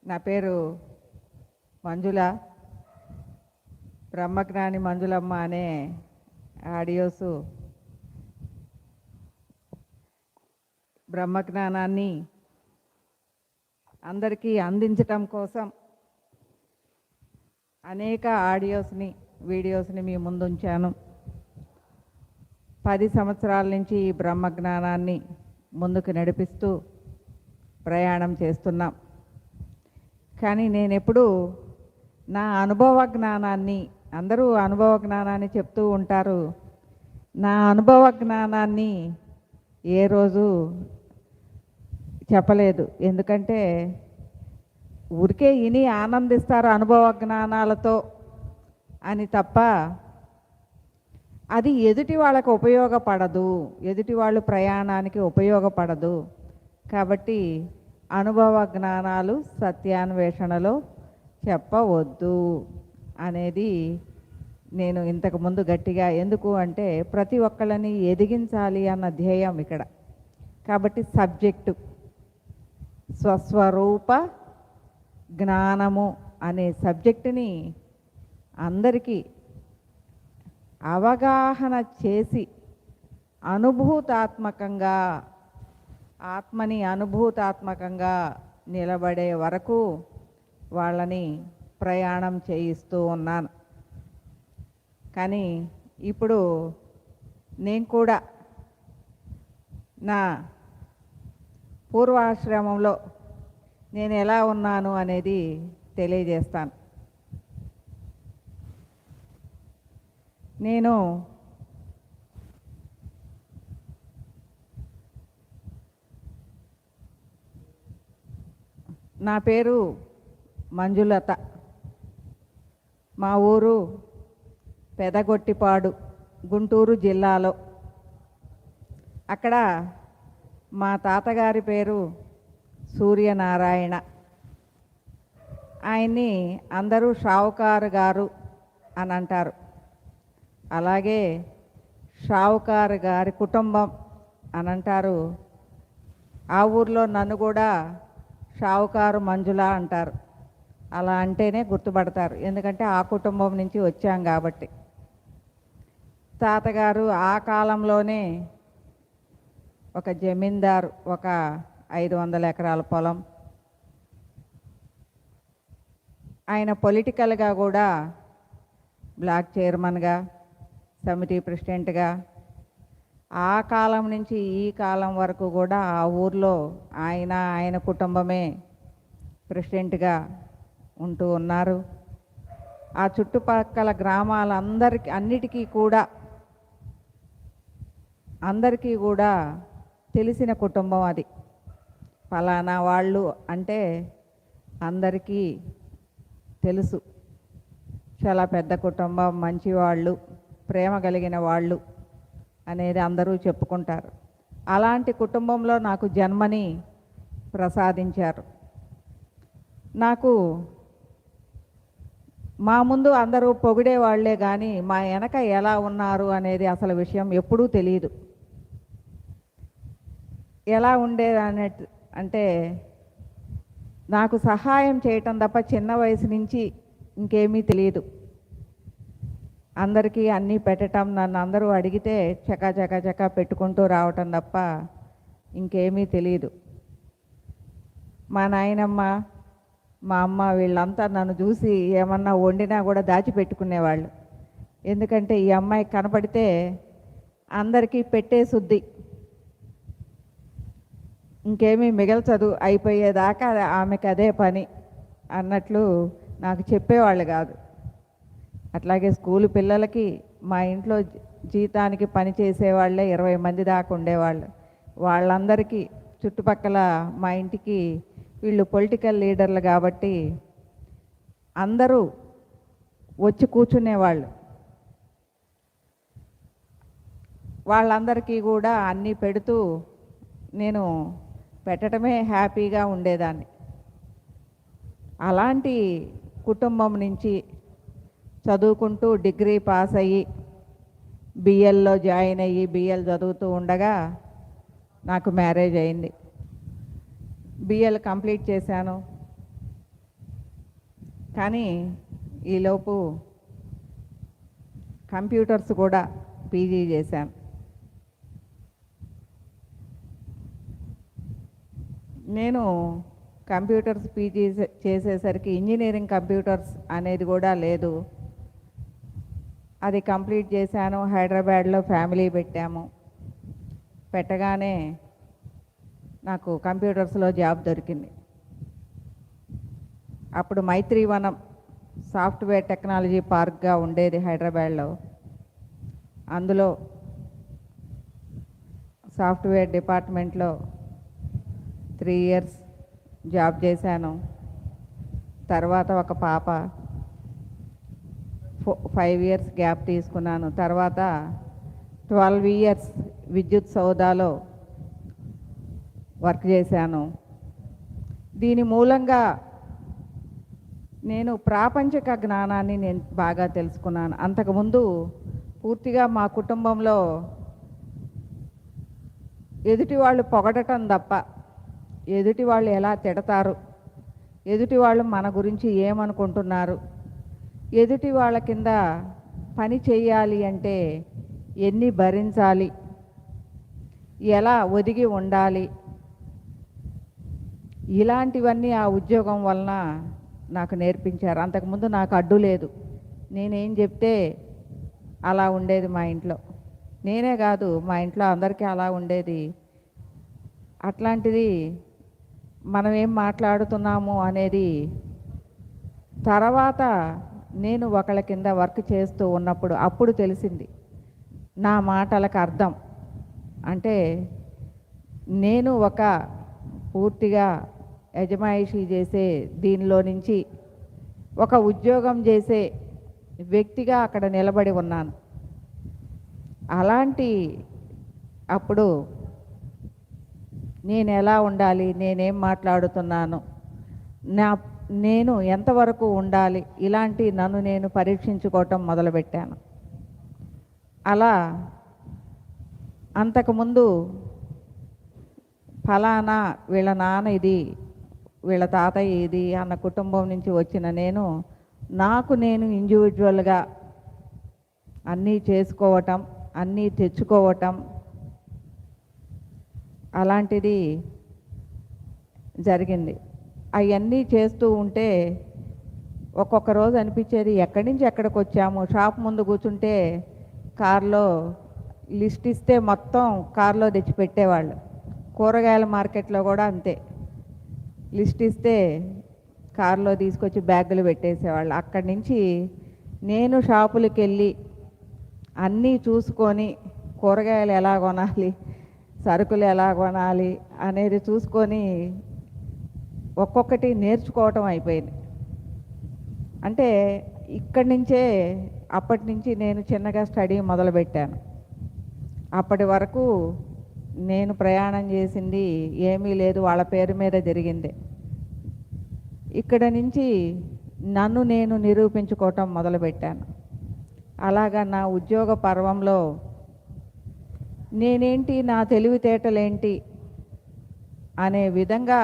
నా పేరు మంజుల. బ్రహ్మజ్ఞాని మంజులమ్మ అనే ఆడియోసు బ్రహ్మజ్ఞానాన్ని అందరికీ అందించటం కోసం అనేక ఆడియోస్ని వీడియోస్ని మీ ముందుంచాను. 10 సంవత్సరాల నుంచి ఈ బ్రహ్మజ్ఞానాన్ని ముందుకు నడిపిస్తూ ప్రయాణం చేస్తున్నాం. కానీ నేను ఎప్పుడూ నా అనుభవ జ్ఞానాన్ని, అందరూ అనుభవ జ్ఞానాన్ని చెప్తూ ఉంటారు, నా అనుభవ జ్ఞానాన్ని ఏ రోజు చెప్పలేదు. ఎందుకంటే ఊరికే ఇని ఆనందిస్తారు అనుభవ జ్ఞానాలతో అని తప్ప అది ఎదుటి వాళ్ళకు ఉపయోగపడదు, ఎదుటి వాళ్ళు ప్రయాణానికి ఉపయోగపడదు. కాబట్టి అనుభవ జ్ఞానాలు సత్యాన్వేషణలో చెప్పవద్దు అనేది నేను ఇంతకుముందు గట్టిగా, ఎందుకు అంటే ప్రతి ఒక్కళ్ళని ఎదిగించాలి అన్న ధ్యేయం ఇక్కడ. కాబట్టి సబ్జెక్టు స్వస్వరూప జ్ఞానము అనే సబ్జెక్టుని అందరికీ అవగాహన చేసి అనుభూతాత్మకంగా, ఆత్మని అనుభూతాత్మకంగా నిలబడే వరకు వాళ్ళని ప్రయాణం చేయిస్తూ ఉన్నాను. కానీ ఇప్పుడు నేను కూడా నా పూర్వాశ్రమంలో నేను ఎలా ఉన్నాను అనేది తెలియజేస్తాను. నా పేరు మంజులత. మా ఊరు పెదగొట్టిపాడు, గుంటూరు జిల్లాలో. అక్కడ మా తాతగారి పేరు సూర్యనారాయణ. ఆయన్ని అందరూ షావుకారు గారు అని అంటారు. అలాగే షావుకారు గారి కుటుంబం అని అంటారు. ఆ ఊర్లో నన్ను కూడా షావుకారు మంజుల అంటారు. అలా అంటేనే గుర్తుపడతారు, ఎందుకంటే ఆ కుటుంబం నుంచి వచ్చాం కాబట్టి. తాతగారు ఆ కాలంలోనే ఒక జమీందారు, ఒక 500 ఎకరాల పొలం. ఆయన పొలిటికల్గా కూడా బ్లాక్ చైర్మన్గా, సమితి ప్రెసిడెంట్గా, ఆ కాలం నుంచి ఈ కాలం వరకు కూడా ఆ ఊర్లో ఆయన కుటుంబమే ప్రెసిడెంట్గా ఉంటూ ఉన్నారు. ఆ చుట్టుపక్కల అన్నిటికీ కూడా తెలిసిన కుటుంబం అది. ఫలానా వాళ్ళు అంటే అందరికీ తెలుసు. చాలా పెద్ద కుటుంబం, మంచివాళ్ళు, ప్రేమ కలిగిన వాళ్ళు అనేది అందరూ చెప్పుకుంటారు. అలాంటి కుటుంబంలో నాకు జన్మని ప్రసాదించారు. నాకు మా ముందు అందరూ పొగిడేవాళ్లే కానీ మా వెనక ఎలా ఉన్నారు అనేది అసలు విషయం ఎప్పుడూ తెలియదు. ఎలా ఉండేది అంటే నాకు సహాయం చేయటం తప్ప చిన్న వయసు నుంచి ఇంకేమీ తెలియదు. అందరికీ అన్నీ పెట్టడం, నన్ను అందరూ అడిగితే చకా పెట్టుకుంటూ రావటం తప్ప ఇంకేమీ తెలియదు. మా నాయనమ్మ, మా అమ్మ వీళ్ళంతా నన్ను చూసి ఏమన్నా వండినా కూడా దాచిపెట్టుకునేవాళ్ళు. ఎందుకంటే ఈ అమ్మాయి కనపడితే అందరికీ పెట్టే శుద్ధి, ఇంకేమీ మిగల్చదు, అయిపోయేదాకా ఆమెకు అదే పని అన్నట్లు నాకు చెప్పేవాళ్ళు కాదు. అట్లాగే స్కూలు పిల్లలకి మా ఇంట్లో జీతానికి పని చేసేవాళ్ళే 20 మంది దాకా ఉండేవాళ్ళు. వాళ్ళందరికీ చుట్టుపక్కల మా ఇంటికి వీళ్ళు పొలిటికల్ లీడర్లు కాబట్టి అందరూ వచ్చి కూర్చునేవాళ్ళు. వాళ్ళందరికీ కూడా అన్నీ పెడుతూ నేను పెట్టడమే హ్యాపీగా ఉండేదాన్ని. అలాంటి కుటుంబం నుంచి చదువుకుంటూ డిగ్రీ పాస్ అయ్యి బిఎల్లో జాయిన్ అయ్యి బిఎల్ చదువుతూ ఉండగా నాకు మ్యారేజ్ అయింది. బిఎల్ కంప్లీట్ చేశాను. కానీ ఈలోపు కంప్యూటర్స్ కూడా పీజీ చేశాను. నేను కంప్యూటర్స్ పీజీ చేసేసరికి ఇంజనీరింగ్ కంప్యూటర్స్ అనేది కూడా లేదు. అది కంప్లీట్ చేశాను. హైదరాబాద్లో ఫ్యామిలీ పెట్టాము. పెట్టగానే నాకు కంప్యూటర్స్లో జాబ్ దొరికింది. అప్పుడు మైత్రివనం సాఫ్ట్వేర్ టెక్నాలజీ పార్క్గా ఉండేది హైదరాబాద్లో. అందులో సాఫ్ట్వేర్ డిపార్ట్మెంట్లో 3 ఇయర్స్ జాబ్ చేశాను. తర్వాత ఒక పాప, 5 ఇయర్స్ గ్యాప్ తీసుకున్నాను. తర్వాత 12 ఇయర్స్ విద్యుత్ సౌదాలో వర్క్ చేశాను. దీని మూలంగా నేను ప్రాపంచిక జ్ఞానాన్ని నేను బాగా తెలుసుకున్నాను. అంతకుముందు పూర్తిగా మా కుటుంబంలో ఎదుటి వాళ్ళు పొగడటం తప్ప, ఎదుటి వాళ్ళు ఎలా తిడతారు, ఎదుటి వాళ్ళు మన గురించి ఏమనుకుంటున్నారు, ఎదుటి వాళ్ళ కింద పని చేయాలి అంటే ఎన్ని భరించాలి, ఎలా ఒదిగి ఉండాలి, ఇలాంటివన్నీ ఆ ఉద్యోగం వలన నాకు నేర్పించారు. అంతకుముందు నాకు అడ్డు లేదు. నేనేం చెప్తే అలా ఉండేది మా ఇంట్లో. నేనే కాదు, మా ఇంట్లో అందరికీ అలా ఉండేది. అట్లాంటిది మనం ఏం మాట్లాడుతున్నాము అనేది తర్వాత నేను ఒకళ్ళ కింద వర్క్ చేస్తూ ఉన్నప్పుడు అప్పుడు తెలిసింది నా మాటలకు అర్థం. అంటే నేను ఒక పూర్తిగా యజమాయిషీ చేసే దీనిలో నుంచి ఒక ఉద్యోగం చేసే వ్యక్తిగా అక్కడ నిలబడి ఉన్నాను. అలాంటి అప్పుడు నేను ఎలా ఉండాలి, నేనేం మాట్లాడుతున్నాను, నేను ఎంతవరకు ఉండాలి, ఇలాంటి నన్ను నేను పరీక్షించుకోవటం మొదలుపెట్టాను. అలా అంతకుముందు ఫలానా వీళ్ళ నాన్న ఇది, వీళ్ళ తాతయ్య ఇది అన్న కుటుంబం నుంచి వచ్చిన నేను ఇండివిజువల్గా అన్నీ చేసుకోవటం, అన్నీ తెచ్చుకోవటం అలాంటిది జరిగింది. అవన్నీ చేస్తూ ఉంటే ఒక్కొక్క రోజు అనిపించేది ఎక్కడి నుంచి ఎక్కడికి వచ్చాము. షాప్ ముందు కూర్చుంటే కారులో లిస్ట్ ఇస్తే మొత్తం కారులో తెచ్చిపెట్టేవాళ్ళు. కూరగాయల మార్కెట్లో కూడా అంతే, లిస్ట్ ఇస్తే కారులో తీసుకొచ్చి బ్యాగులు పెట్టేసేవాళ్ళు. అక్కడి నుంచి నేను షాపులకు వెళ్ళి అన్నీ చూసుకొని కూరగాయలు ఎలా కొనాలి, సరుకులు ఎలా కొనాలి అనేది చూసుకొని ఒక్కొక్కటి నేర్చుకోవటం అయిపోయింది. అంటే ఇక్కడి నుంచే అప్పటి నుంచి నేను చిన్నగా స్టడీ మొదలుపెట్టాను. అప్పటి వరకు నేను ప్రయాణం చేసింది ఏమీ లేదు, వాళ్ళ పేరు మీద జరిగింది. ఇక్కడ నుంచి నన్ను నేను నిరూపించుకోవటం మొదలుపెట్టాను. అలాగా నా ఉద్యోగ పర్వంలో నేనేంటి, నా తెలివితేటలేంటి అనే విధంగా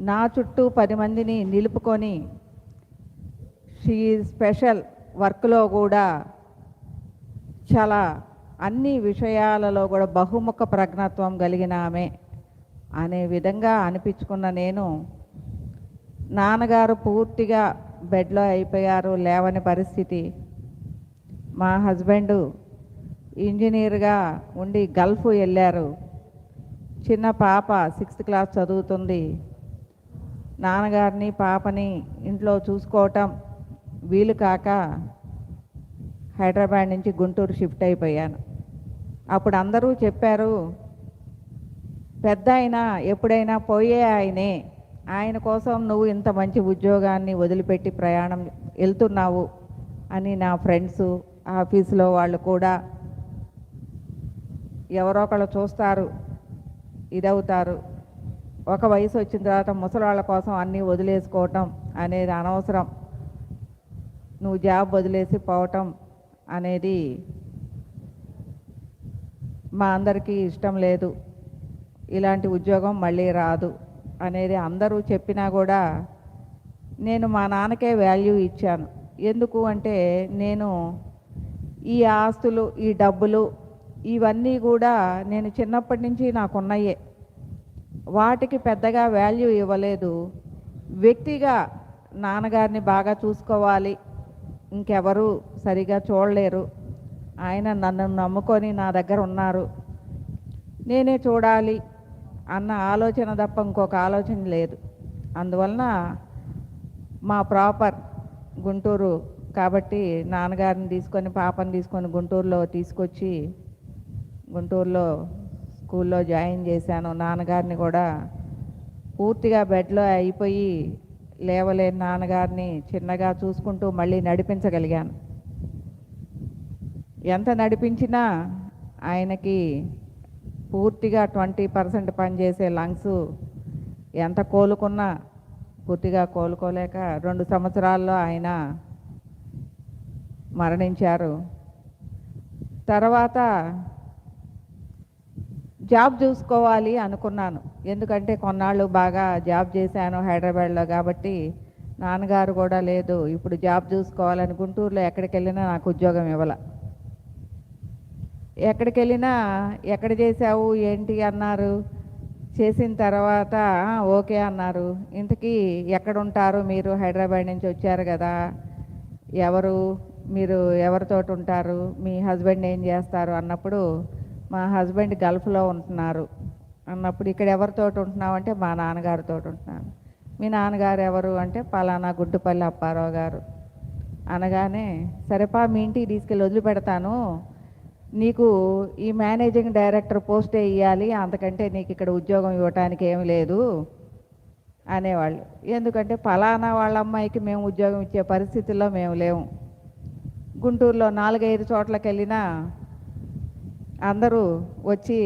నా చుట్టూ 10 మందిని నిలుపుకొని షీ స్పెషల్ వర్క్లో కూడా చాలా అన్ని విషయాలలో కూడా బహుముఖ ప్రజ్ఞత్వం కలిగిన ఆమె అనే విధంగా అనిపించుకున్న నేను, నాన్నగారు పూర్తిగా బెడ్లో అయిపోయారు, లేవని పరిస్థితి. మా హస్బెండు ఇంజనీర్గా ఉండి గల్ఫ్ వెళ్ళారు. చిన్న పాప 6th క్లాస్ చదువుతుంది. నాన్నగారిని పాపని ఇంట్లో చూసుకోవటం వీలు కాక హైదరాబాద్ నుంచి గుంటూరు షిఫ్ట్ అయిపోయాను. అప్పుడు అందరూ చెప్పారు, పెద్ద అయినా ఎప్పుడైనా పోయే ఆయనే, ఆయన కోసం నువ్వు ఇంత మంచి ఉద్యోగాన్ని వదిలిపెట్టి ప్రయాణం వెళ్తున్నావు అని నా ఫ్రెండ్స్, ఆఫీసులో వాళ్ళు కూడా ఎవరో ఒకళ్ళు చూస్తారు, ఇదవుతారు. ఒక వయసు వచ్చిన తర్వాత ముసలాళ్ళ కోసం అన్నీ వదిలేసుకోవటం అనేది అనవసరం, నువ్వు జాబ్ వదిలేసి పోవటం అనేది మా అందరికీ ఇష్టం లేదు, ఇలాంటి ఉద్యోగం మళ్ళీ రాదు అనేది అందరూ చెప్పినా కూడా నేను మా నాన్నకే వాల్యూ ఇచ్చాను. ఎందుకు అంటే నేను ఈ ఆస్తులు, ఈ డబ్బులు ఇవన్నీ కూడా నేను చిన్నప్పటి నుంచి నాకున్నాయే. వాటికి పెద్దగా వాల్యూ ఇవ్వలేదు. వ్యక్తిగా నాన్నగారిని బాగా చూసుకోవాలి, ఇంకెవరు సరిగా చూడలేరు, ఆయన నన్ను నమ్ముకొని నా దగ్గర ఉన్నారు, నేనే చూడాలి అన్న ఆలోచన తప్ప ఇంకొక ఆలోచన లేదు. అందువలన మా ప్రాపర్ గుంటూరు కాబట్టి నాన్నగారిని తీసుకొని పాపని తీసుకొని గుంటూరులో తీసుకొచ్చి గుంటూరులో స్కూల్లో జాయిన్ చేశాను. నాన్నగారిని కూడా పూర్తిగా బెడ్లో అయిపోయి లేవలేని నాన్నగారిని చిన్నగా చూసుకుంటూ మళ్ళీ నడిపించగలిగాను. ఎంత నడిపించినా ఆయనకి పూర్తిగా 20% పనిచేసే లంగ్స్ ఎంత కోలుకున్నా పూర్తిగా కోలుకోలేక 2 సంవత్సరాల్లో ఆయన మరణించారు. తర్వాత జాబ్ చూసుకోవాలి అనుకున్నాను. ఎందుకంటే కొన్నాళ్ళు బాగా జాబ్ చేశాను హైదరాబాద్లో కాబట్టి. నాన్నగారు కూడా లేదు, ఇప్పుడు జాబ్ చూసుకోవాలని గుంటూరులో ఎక్కడికి వెళ్ళినా నాకు ఉద్యోగం ఇవ్వాల. ఎక్కడికి వెళ్ళినా ఎక్కడ చేసావు ఏంటి అన్నారు. చేసిన తర్వాత ఓకే అన్నారు. ఇంతకీ ఎక్కడ ఉంటారు మీరు, హైదరాబాద్ నుంచి వచ్చారు కదా, ఎవరు మీరు, ఎవరితోటి ఉంటారు, మీ హస్బెండ్ ఏం చేస్తారు అన్నప్పుడు మా హస్బెండ్ గల్ఫ్లో ఉంటున్నారు అన్నప్పుడు ఇక్కడ ఎవరితోటి ఉంటున్నావు అంటే మా నాన్నగారితో ఉంటున్నాను. మీ నాన్నగారు ఎవరు అంటే పలానా గుడ్డుపల్లి అప్పారావు గారు అనగానే సరేపా మీ ఇంటికి తీసుకెళ్ళి వదిలిపెడతాను, నీకు ఈ మేనేజింగ్ డైరెక్టర్ పోస్టే ఇవ్వాలి, అంతకంటే నీకు ఇక్కడ ఉద్యోగం ఇవ్వటానికి ఏమి లేదు అనేవాళ్ళు. ఎందుకంటే పలానా వాళ్ళ అమ్మాయికి మేము ఉద్యోగం ఇచ్చే పరిస్థితుల్లో మేము లేము. గుంటూరులో 4-5 చోట్లకి వెళ్ళినా అందరూ వచ్చి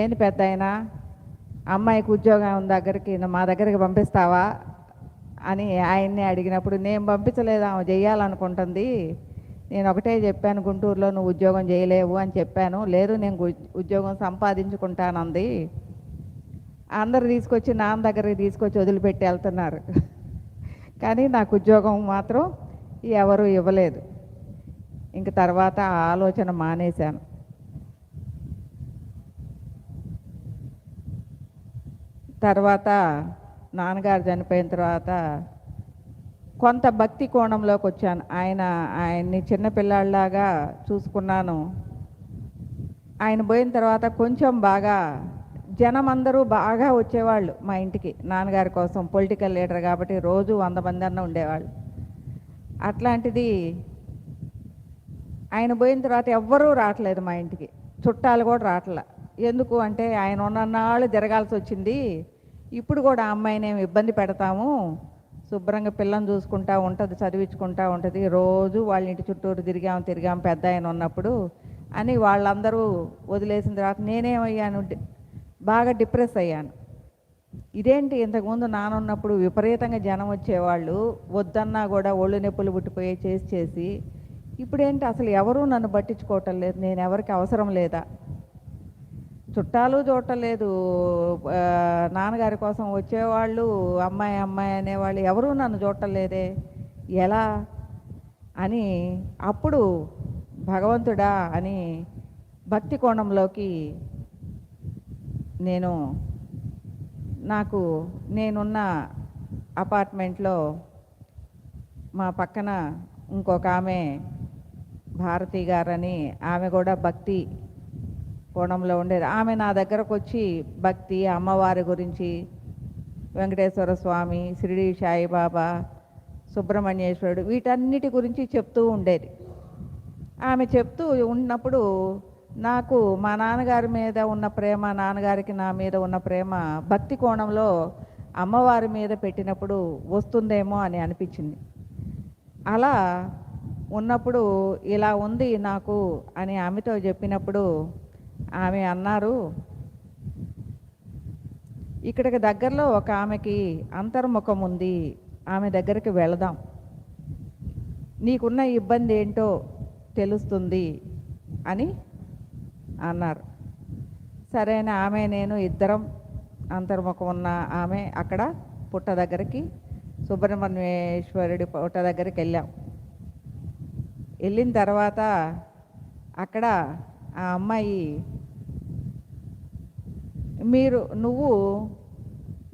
ఏంటి పెద్ద అయినా అమ్మాయికి ఉద్యోగం దగ్గరికి మా దగ్గరికి పంపిస్తావా అని ఆయన్ని అడిగినప్పుడు నేను పంపించలేదు, ఆమె చేయాలనుకుంటుంది, నేను ఒకటే చెప్పాను గుంటూరులో నువ్వు ఉద్యోగం చేయలేవు అని చెప్పాను, లేదు నేను ఉద్యోగం సంపాదించుకుంటానంది. అందరు తీసుకొచ్చి నాన్న దగ్గరికి తీసుకొచ్చి వదిలిపెట్టి వెళ్తున్నారు కానీ నాకు ఉద్యోగం మాత్రం ఎవరు ఇవ్వలేదు. ఇంక తర్వాత ఆ ఆలోచన మానేశాను. తర్వాత నాన్నగారు చనిపోయిన తర్వాత కొంత భక్తి కోణంలోకి వచ్చాను. ఆయన్ని చిన్నపిల్లాడిలాగా చూసుకున్నాను. ఆయన పోయిన తర్వాత కొంచెం బాగా జనం అందరూ బాగా వచ్చేవాళ్ళు మా ఇంటికి నాన్నగారి కోసం. పొలిటికల్ లీడర్ కాబట్టి రోజు 100 మంది అన్న ఉండేవాళ్ళు. అట్లాంటిది ఆయన పోయిన తర్వాత ఎవ్వరూ రావట్లేదు మా ఇంటికి, చుట్టాలు కూడా రావట్లే. ఎందుకు అంటే ఆయన ఉన్నన్నాళ్ళు తిరగాల్సి వచ్చింది. ఇప్పుడు కూడా ఆ అమ్మాయిని ఏమి ఇబ్బంది పెడతాము, శుభ్రంగా పిల్లని చూసుకుంటా ఉంటుంది, చదివించుకుంటా ఉంటుంది, రోజు వాళ్ళ ఇంటి చుట్టూరు తిరిగాం పెద్ద ఆయన ఉన్నప్పుడు అని వాళ్ళందరూ వదిలేసిన తర్వాత నేనేమయ్యాను, బాగా డిప్రెస్ అయ్యాను. ఇదేంటి, ఇంతకుముందు నానున్నప్పుడు విపరీతంగా జనం వచ్చేవాళ్ళు, వద్దన్నా కూడా ఒళ్ళు నొప్పులు పుట్టిపోయి చేసి ఇప్పుడేంటి అసలు ఎవరూ నన్ను పట్టించుకోవటం లేదు, నేను ఎవరికి అవసరం లేదా, చుట్టాలు చూడటం లేదు, నాన్నగారి కోసం వచ్చేవాళ్ళు అమ్మాయి అనేవాళ్ళు ఎవరూ నన్ను చూడటం లేదే, ఎలా అని అప్పుడు భగవంతుడా అని భక్తి కోణంలోకి నేనున్న అపార్ట్మెంట్లో మా పక్కన ఇంకొక ఆమె భారతి గారని, ఆమె కూడా భక్తి కోణంలో ఉండేది. ఆమె నా దగ్గరకు వచ్చి భక్తి, అమ్మవారి గురించి, వెంకటేశ్వర స్వామి, షిరిడి సాయిబాబా, సుబ్రహ్మణ్యేశ్వరుడు వీటన్నిటి గురించి చెప్తూ ఉండేది. ఆమె చెప్తూ ఉన్నప్పుడు నాకు మా నాన్నగారి మీద ఉన్న ప్రేమ, నాన్నగారికి నా మీద ఉన్న ప్రేమ భక్తి కోణంలో అమ్మవారి మీద పెట్టినప్పుడు వస్తుందేమో అని అనిపించింది. అలా ఉన్నప్పుడు ఇలా ఉంది నాకు అని ఆమెతో చెప్పినప్పుడు ఆమె అన్నారు, ఇక్కడికి దగ్గరలో ఒక ఆమెకి అంతర్ముఖం ఉంది, ఆమె దగ్గరికి వెళదాం, నీకున్న ఇబ్బంది ఏంటో తెలుస్తుంది అని అన్నారు. సరే అని ఆమె నేను ఇద్దరం అంతర్ముఖం ఉన్న ఆమె అక్కడ పుట్ట దగ్గరికి, సుబ్రహ్మణ్యేశ్వరుడి పుట్ట దగ్గరికి వెళ్ళాం. వెళ్ళిన తర్వాత అక్కడ ఆ అమ్మాయి, నువ్వు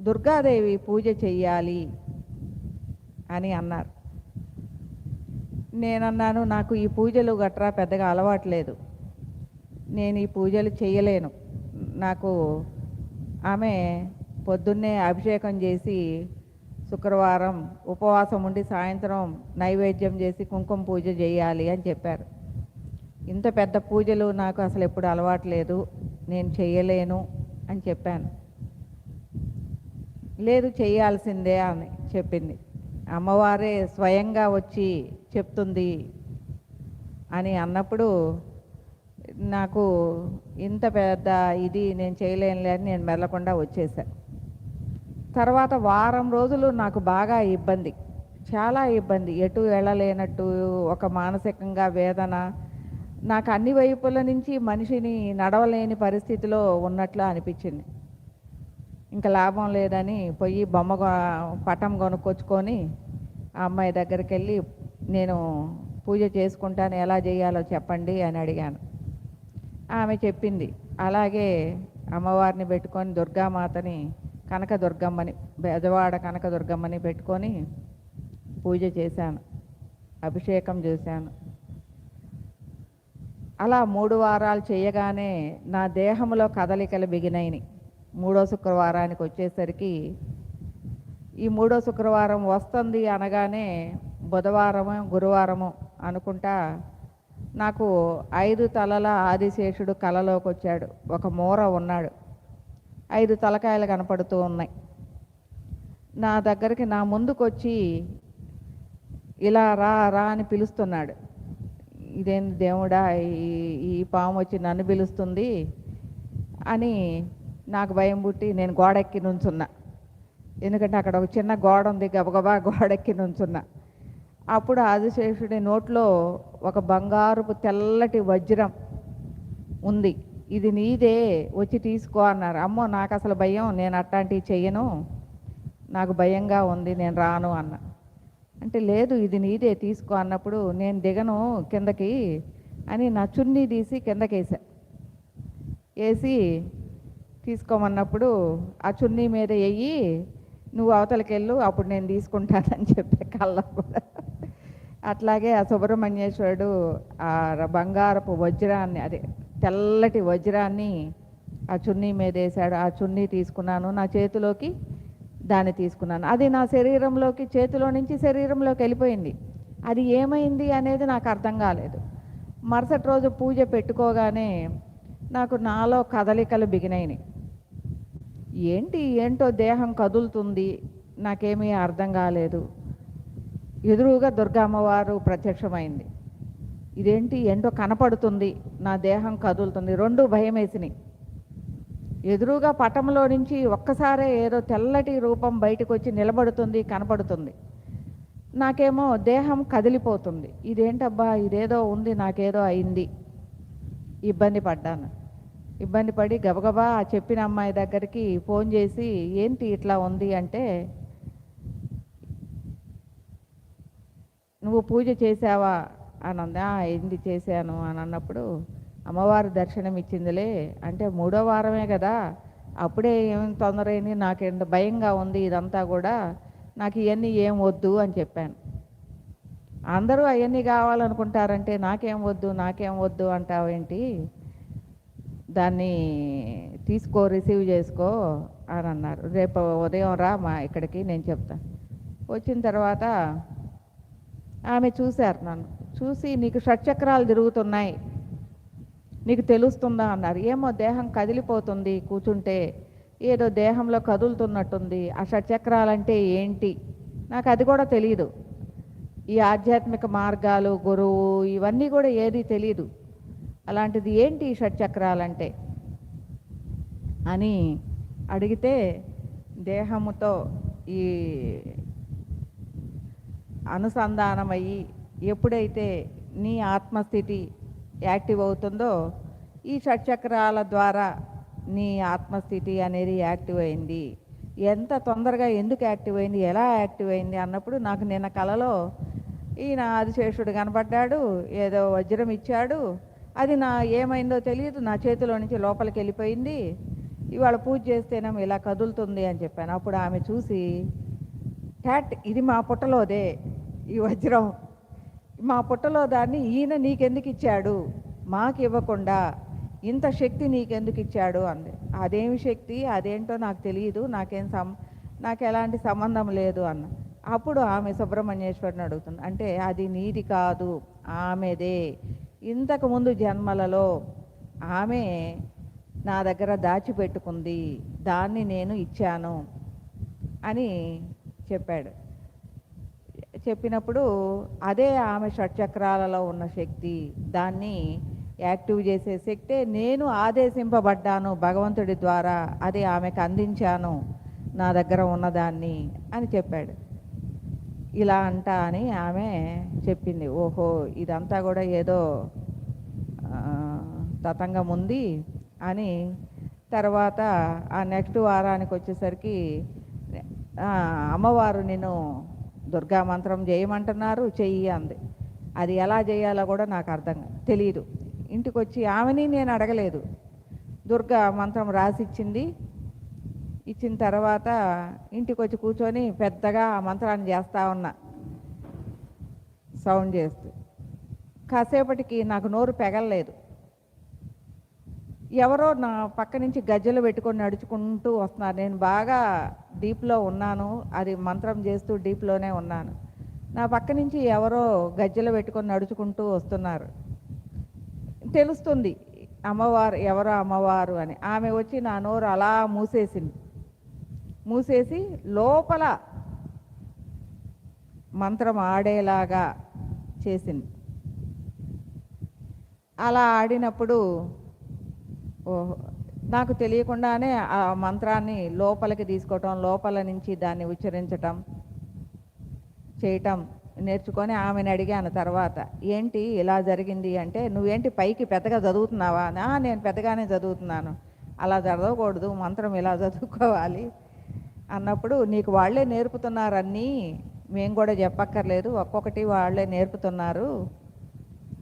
దుర్గాదేవి పూజ చెయ్యాలి అని అన్నారు. నేనన్నాను, నాకు ఈ పూజలు గట్రా పెద్దగా అలవాట్లేదు, నేను ఈ పూజలు చేయలేను. నాకు ఆమె పొద్దున్నే అభిషేకం చేసి శుక్రవారం ఉపవాసం ఉండి సాయంత్రం నైవేద్యం చేసి కుంకుమ పూజ చేయాలి అని చెప్పారు. ఇంత పెద్ద పూజలు నాకు అసలు ఎప్పుడు అలవాట్లేదు, నేను చేయలేను అని చెప్పాను. లేదు, చేయాల్సిందే అని చెప్పింది. అమ్మవారే స్వయంగా వచ్చి చెప్తుంది అని అన్నప్పుడు నాకు ఇంత పెద్ద ఇది నేను చేయలేనులే అని నేను మెల్లకుండా వచ్చేసాను. తర్వాత వారం రోజులు నాకు బాగా ఇబ్బంది, చాలా ఇబ్బంది, ఎటు వెళ్ళలేనట్టు, ఒక మానసికంగా వేదన, నాకు అన్ని వైపుల నుంచి మనిషిని నడవలేని పరిస్థితిలో ఉన్నట్లు అనిపించింది. ఇంకా లాభం లేదని పోయి పటం కొనుక్కొచ్చుకొని ఆ అమ్మాయి దగ్గరికి వెళ్ళి, నేను పూజ చేసుకుంటాను, ఎలా చేయాలో చెప్పండి అని అడిగాను. ఆమె చెప్పింది. అలాగే అమ్మవారిని పెట్టుకొని దుర్గామాతని, కనకదుర్గమ్మని, బెజవాడ కనకదుర్గమ్మని పెట్టుకొని పూజ చేశాను, అభిషేకం చేశాను. అలా 3 వారాలు చేయగానే నా దేహంలో కదలికలు బిగినైనాయి. 3వ శుక్రవారానికి వచ్చేసరికి, ఈ 3వ శుక్రవారం వస్తుంది అనగానే బుధవారము గురువారము అనుకుంటా నాకు 5 తలల ఆదిశేషుడు కలలోకి వచ్చాడు. ఒక మూర ఉన్నాడు, 5 తలకాయలు కనపడుతూ ఉన్నాయి. నా దగ్గరికి, నా ముందుకు వచ్చి ఇలా రా రా అని పిలుస్తున్నాడు. ఇదేంటి దేవుడా, ఈ పాము వచ్చి నన్ను పిలుస్తుంది అని నాకు భయం పుట్టి నేను గోడెక్కి నుంచున్నా. ఎందుకంటే అక్కడ ఒక చిన్న గోడ ఉంది, గబగబా గోడెక్కి నుంచున్నా. అప్పుడు ఆదిశేషుడి నోట్లో ఒక బంగారుపు తెల్లటి వజ్రం ఉంది. ఇది నీదే, వచ్చి తీసుకో అన్నారు. అమ్మో, నాకు అసలు భయం, నేను అట్లాంటివి చెయ్యను, నాకు భయంగా ఉంది, నేను రాను అన్న. అంటే లేదు, ఇది నీదే, తీసుకో అన్నప్పుడు నేను దిగను కిందకి అని నా చున్నీ తీసి కిందకేసా. వేసి తీసుకోమన్నప్పుడు ఆ చున్నీ మీద వెయ్యి, నువ్వు అవతలకి వెళ్ళు, అప్పుడు నేను తీసుకుంటానని చెప్పే కళ్ళ కూడా. అట్లాగే ఆ సుబ్రహ్మణ్యేశ్వరుడు ఆ బంగారపు వజ్రాన్ని, అదే తెల్లటి వజ్రాన్ని ఆ చున్నీ మీద వేశాడు. ఆ చున్నీ తీసుకున్నాను, నా చేతిలోకి దాన్ని తీసుకున్నాను. అది నా శరీరంలోకి, చేతిలో నుంచి శరీరంలోకి వెళ్ళిపోయింది. అది ఏమైంది అనేది నాకు అర్థం కాలేదు. మరుసటి రోజు పూజ పెట్టుకోగానే నాకు నాలో కదలికలు బిగినాయి. ఏంటో దేహం కదులుతుంది, నాకేమీ అర్థం కాలేదు. ఎదురుగా దుర్గమ్మవారు ప్రత్యక్షమైంది. ఇదేంటి, ఏంటో కనపడుతుంది, నా దేహం కదులుతుంది, 2 భయం వేసినాయి. ఎదురుగా పటంలో నుంచి ఒక్కసారే ఏదో తెల్లటి రూపం బయటకు వచ్చి నిలబడుతుంది, కనపడుతుంది. నాకేమో దేహం కదిలిపోతుంది. ఇదేంటబ్బా, ఇదేదో ఉంది, నాకేదో అయింది. ఇబ్బంది పడ్డాను. ఇబ్బంది పడి గబగబా చెప్పిన అమ్మాయి దగ్గరికి ఫోన్ చేసి, ఏంటి ఇట్లా ఉంది అంటే, నువ్వు పూజ చేసావా అని అంది. ఏంది చేశాను అని అన్నప్పుడు, అమ్మవారు దర్శనం ఇచ్చిందిలే అంటే, 3వ వారమే కదా, అప్పుడే ఏం తొందర అయింది, నాకెంత భయంగా ఉంది ఇదంతా కూడా, నాకు ఇవన్నీ ఏం వద్దు అని చెప్పాను. అందరూ అవన్నీ కావాలనుకుంటారంటే నాకేం వద్దు అంటావేంటి, దాన్ని తీసుకో, రిసీవ్ చేసుకో అని అన్నారు. రేపు ఉదయం రా మా ఇక్కడికి, నేను చెప్తాను. వచ్చిన తర్వాత ఆమె చూశారు, నన్ను చూసి, నీకు షట్చక్రాలు తిరుగుతున్నాయి, నీకు తెలుస్తుందా అన్నారు. ఏమో, దేహం కదిలిపోతుంది, కూర్చుంటే ఏదో దేహంలో కదులుతున్నట్టుంది. ఆ షట్చక్రాలంటే ఏంటి నాకు అది కూడా తెలియదు. ఈ ఆధ్యాత్మిక మార్గాలు, గురువు, ఇవన్నీ కూడా ఏది తెలియదు. అలాంటిది ఏంటి ఈ షట్చక్రాలంటే అని అడిగితే, దేహముతో ఈ అనుసంధానమయ్యి ఎప్పుడైతే నీ ఆత్మస్థితి యాక్టివ్ అవుతుందో, ఈ షట్చక్రాల ద్వారా నీ ఆత్మస్థితి అనేది యాక్టివ్ అయింది. ఎంత తొందరగా ఎందుకు యాక్టివ్ అయింది, ఎలా యాక్టివ్ అయింది అన్నప్పుడు నాకు నిన్న కలలో ఈయన ఆదిశేషుడు కనపడ్డాడు, ఏదో వజ్రం ఇచ్చాడు, అది నా ఏమైందో తెలియదు, నా చేతిలో నుంచి లోపలికి వెళ్ళిపోయింది, ఇవాళ పూజ చేస్తేనేమో ఇలా కదులుతుంది అని చెప్పాను. అప్పుడు ఆమె చూసి, క్యాట్ ఇది మా పుట్టలోదే, ఈ వజ్రం మా పుట్టలో దాన్ని ఈయన నీకెందుకు ఇచ్చాడు, మాకు ఇవ్వకుండా ఇంత శక్తి నీకెందుకు ఇచ్చాడు అంది. అదేమి శక్తి, అదేంటో నాకు తెలియదు, నాకు ఎలాంటి సంబంధం లేదు అన్న. అప్పుడు ఆమె సుబ్రహ్మణ్యేశ్వరిని అడుగుతుంది, అంటే అది నీది కాదు, ఆమెదే. ఇంతకుముందు జన్మలలో ఆమె నా దగ్గర దాచిపెట్టుకుంది, దాన్ని నేను ఇచ్చాను అని చెప్పాడు. చెప్పినప్పుడు అదే ఆమె షట్చక్రాలలో ఉన్న శక్తి, దాన్ని యాక్టివ్ చేసే శక్తే నేను ఆదేశింపబడ్డాను భగవంతుడి ద్వారా, అది ఆమెకు అందించాను నా దగ్గర ఉన్నదాన్ని అని చెప్పాడు. ఇలా అంటా అని ఆమె చెప్పింది. ఓహో, ఇదంతా కూడా ఏదో తతంగం ఉంది అని. తర్వాత ఆ నెక్స్ట్ వారానికి వచ్చేసరికి అమ్మవారు నేను దుర్గా మంత్రం చేయమంటున్నారు, చెయ్యి అంది. అది ఎలా చేయాలో కూడా నాకు తెలియదు. ఇంటికి వచ్చి ఆమెని నేను అడగలేదు, దుర్గా మంత్రం రాసిచ్చింది. ఇచ్చిన తర్వాత ఇంటికి వచ్చి కూర్చొని పెద్దగా ఆ మంత్రాన్ని చేస్తూ ఉన్నా, సౌండ్ చేస్తూ. కాసేపటికి నాకు నోరు పెగలలేదు. ఎవరో నా పక్క నుంచి గజ్జలు పెట్టుకొని నడుచుకుంటూ వస్తున్నారు. నేను బాగా డీప్లో ఉన్నాను, అది మంత్రం చేస్తూ డీప్లోనే ఉన్నాను. నా పక్క నుంచి ఎవరో గజ్జలు పెట్టుకొని నడుచుకుంటూ వస్తున్నారు. తెలుస్తుంది అమ్మవారు, ఎవరో అమ్మవారు అని. ఆమె వచ్చి నా నోరు అలా మూసేసి లోపల మంత్రం ఆడేలాగా చేసింది. అలా ఆడినప్పుడు నాకు తెలియకుండానే ఆ మంత్రాన్ని లోపలికి తీసుకోవటం, లోపల నుంచి దాన్ని ఉచ్చరించటం చేయటం నేర్చుకొని ఆమెను అడిగాను. తర్వాత ఏంటి ఇలా జరిగింది అంటే, నువ్వేంటి పైకి పెద్దగా చదువుతున్నావా? నేను పెద్దగానే చదువుతున్నాను. అలా చదవకూడదు, మంత్రం ఇలా చదువుకోవాలి అన్నప్పుడు, నీకు వాళ్ళే నేర్పుతున్నారన్నీ, మేము కూడా చెప్పక్కర్లేదు, ఒక్కొక్కటి వాళ్ళే నేర్పుతున్నారు.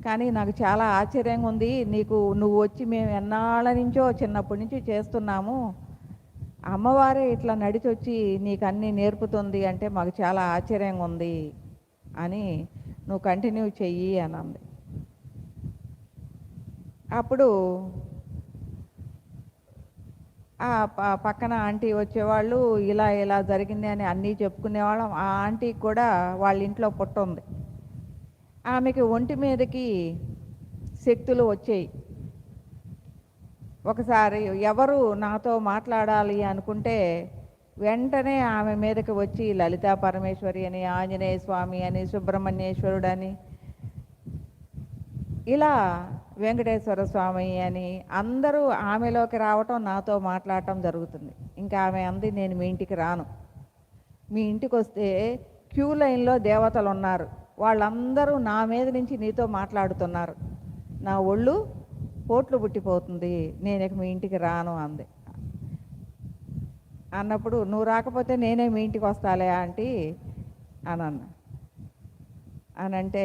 కానీ నాకు చాలా ఆశ్చర్యంగా ఉంది, నువ్వు వచ్చి మేము ఎన్నాళ్ళ నుంచో చిన్నప్పటి నుంచి చేస్తున్నాము, అమ్మవారే ఇట్లా నడిచొచ్చి నీకు అన్నీ నేర్పుతుంది అంటే మాకు చాలా ఆశ్చర్యంగా ఉంది అని, నువ్వు కంటిన్యూ చెయ్యి అని అంది. అప్పుడు ఆ పక్కన ఆంటీ వచ్చేవాళ్ళు, ఇలా జరిగింది అని అన్నీ చెప్పుకునేవాళ్ళం. ఆ ఆంటీకి కూడా వాళ్ళ ఇంట్లో పుట్ట ఉంది. ఆమెకి ఒంటి మీదకి శక్తులు వచ్చాయి. ఒకసారి ఎవరు నాతో మాట్లాడాలి అనుకుంటే వెంటనే ఆమె మీదకి వచ్చి లలితా పరమేశ్వరి అని, ఆంజనేయ స్వామి అని, సుబ్రహ్మణ్యేశ్వరుడు అని, ఇలా వెంకటేశ్వర స్వామి అని అందరూ ఆమెలోకి రావటం, నాతో మాట్లాడటం జరుగుతుంది. ఇంకా ఆమె అంది, నేను మీ ఇంటికి రాను, మీ ఇంటికి వస్తే క్యూ లైన్లో దేవతలు ఉన్నారు, వాళ్ళందరూ నా మీద నుంచి నీతో మాట్లాడుతున్నారు, నా ఒళ్ళు పోట్లు పుట్టిపోతుంది, నేను ఇక మీ ఇంటికి రాను అంది. అన్నప్పుడు, నువ్వు రాకపోతే నేనే మీ ఇంటికి వస్తాలే ఆంటీ అనంటే,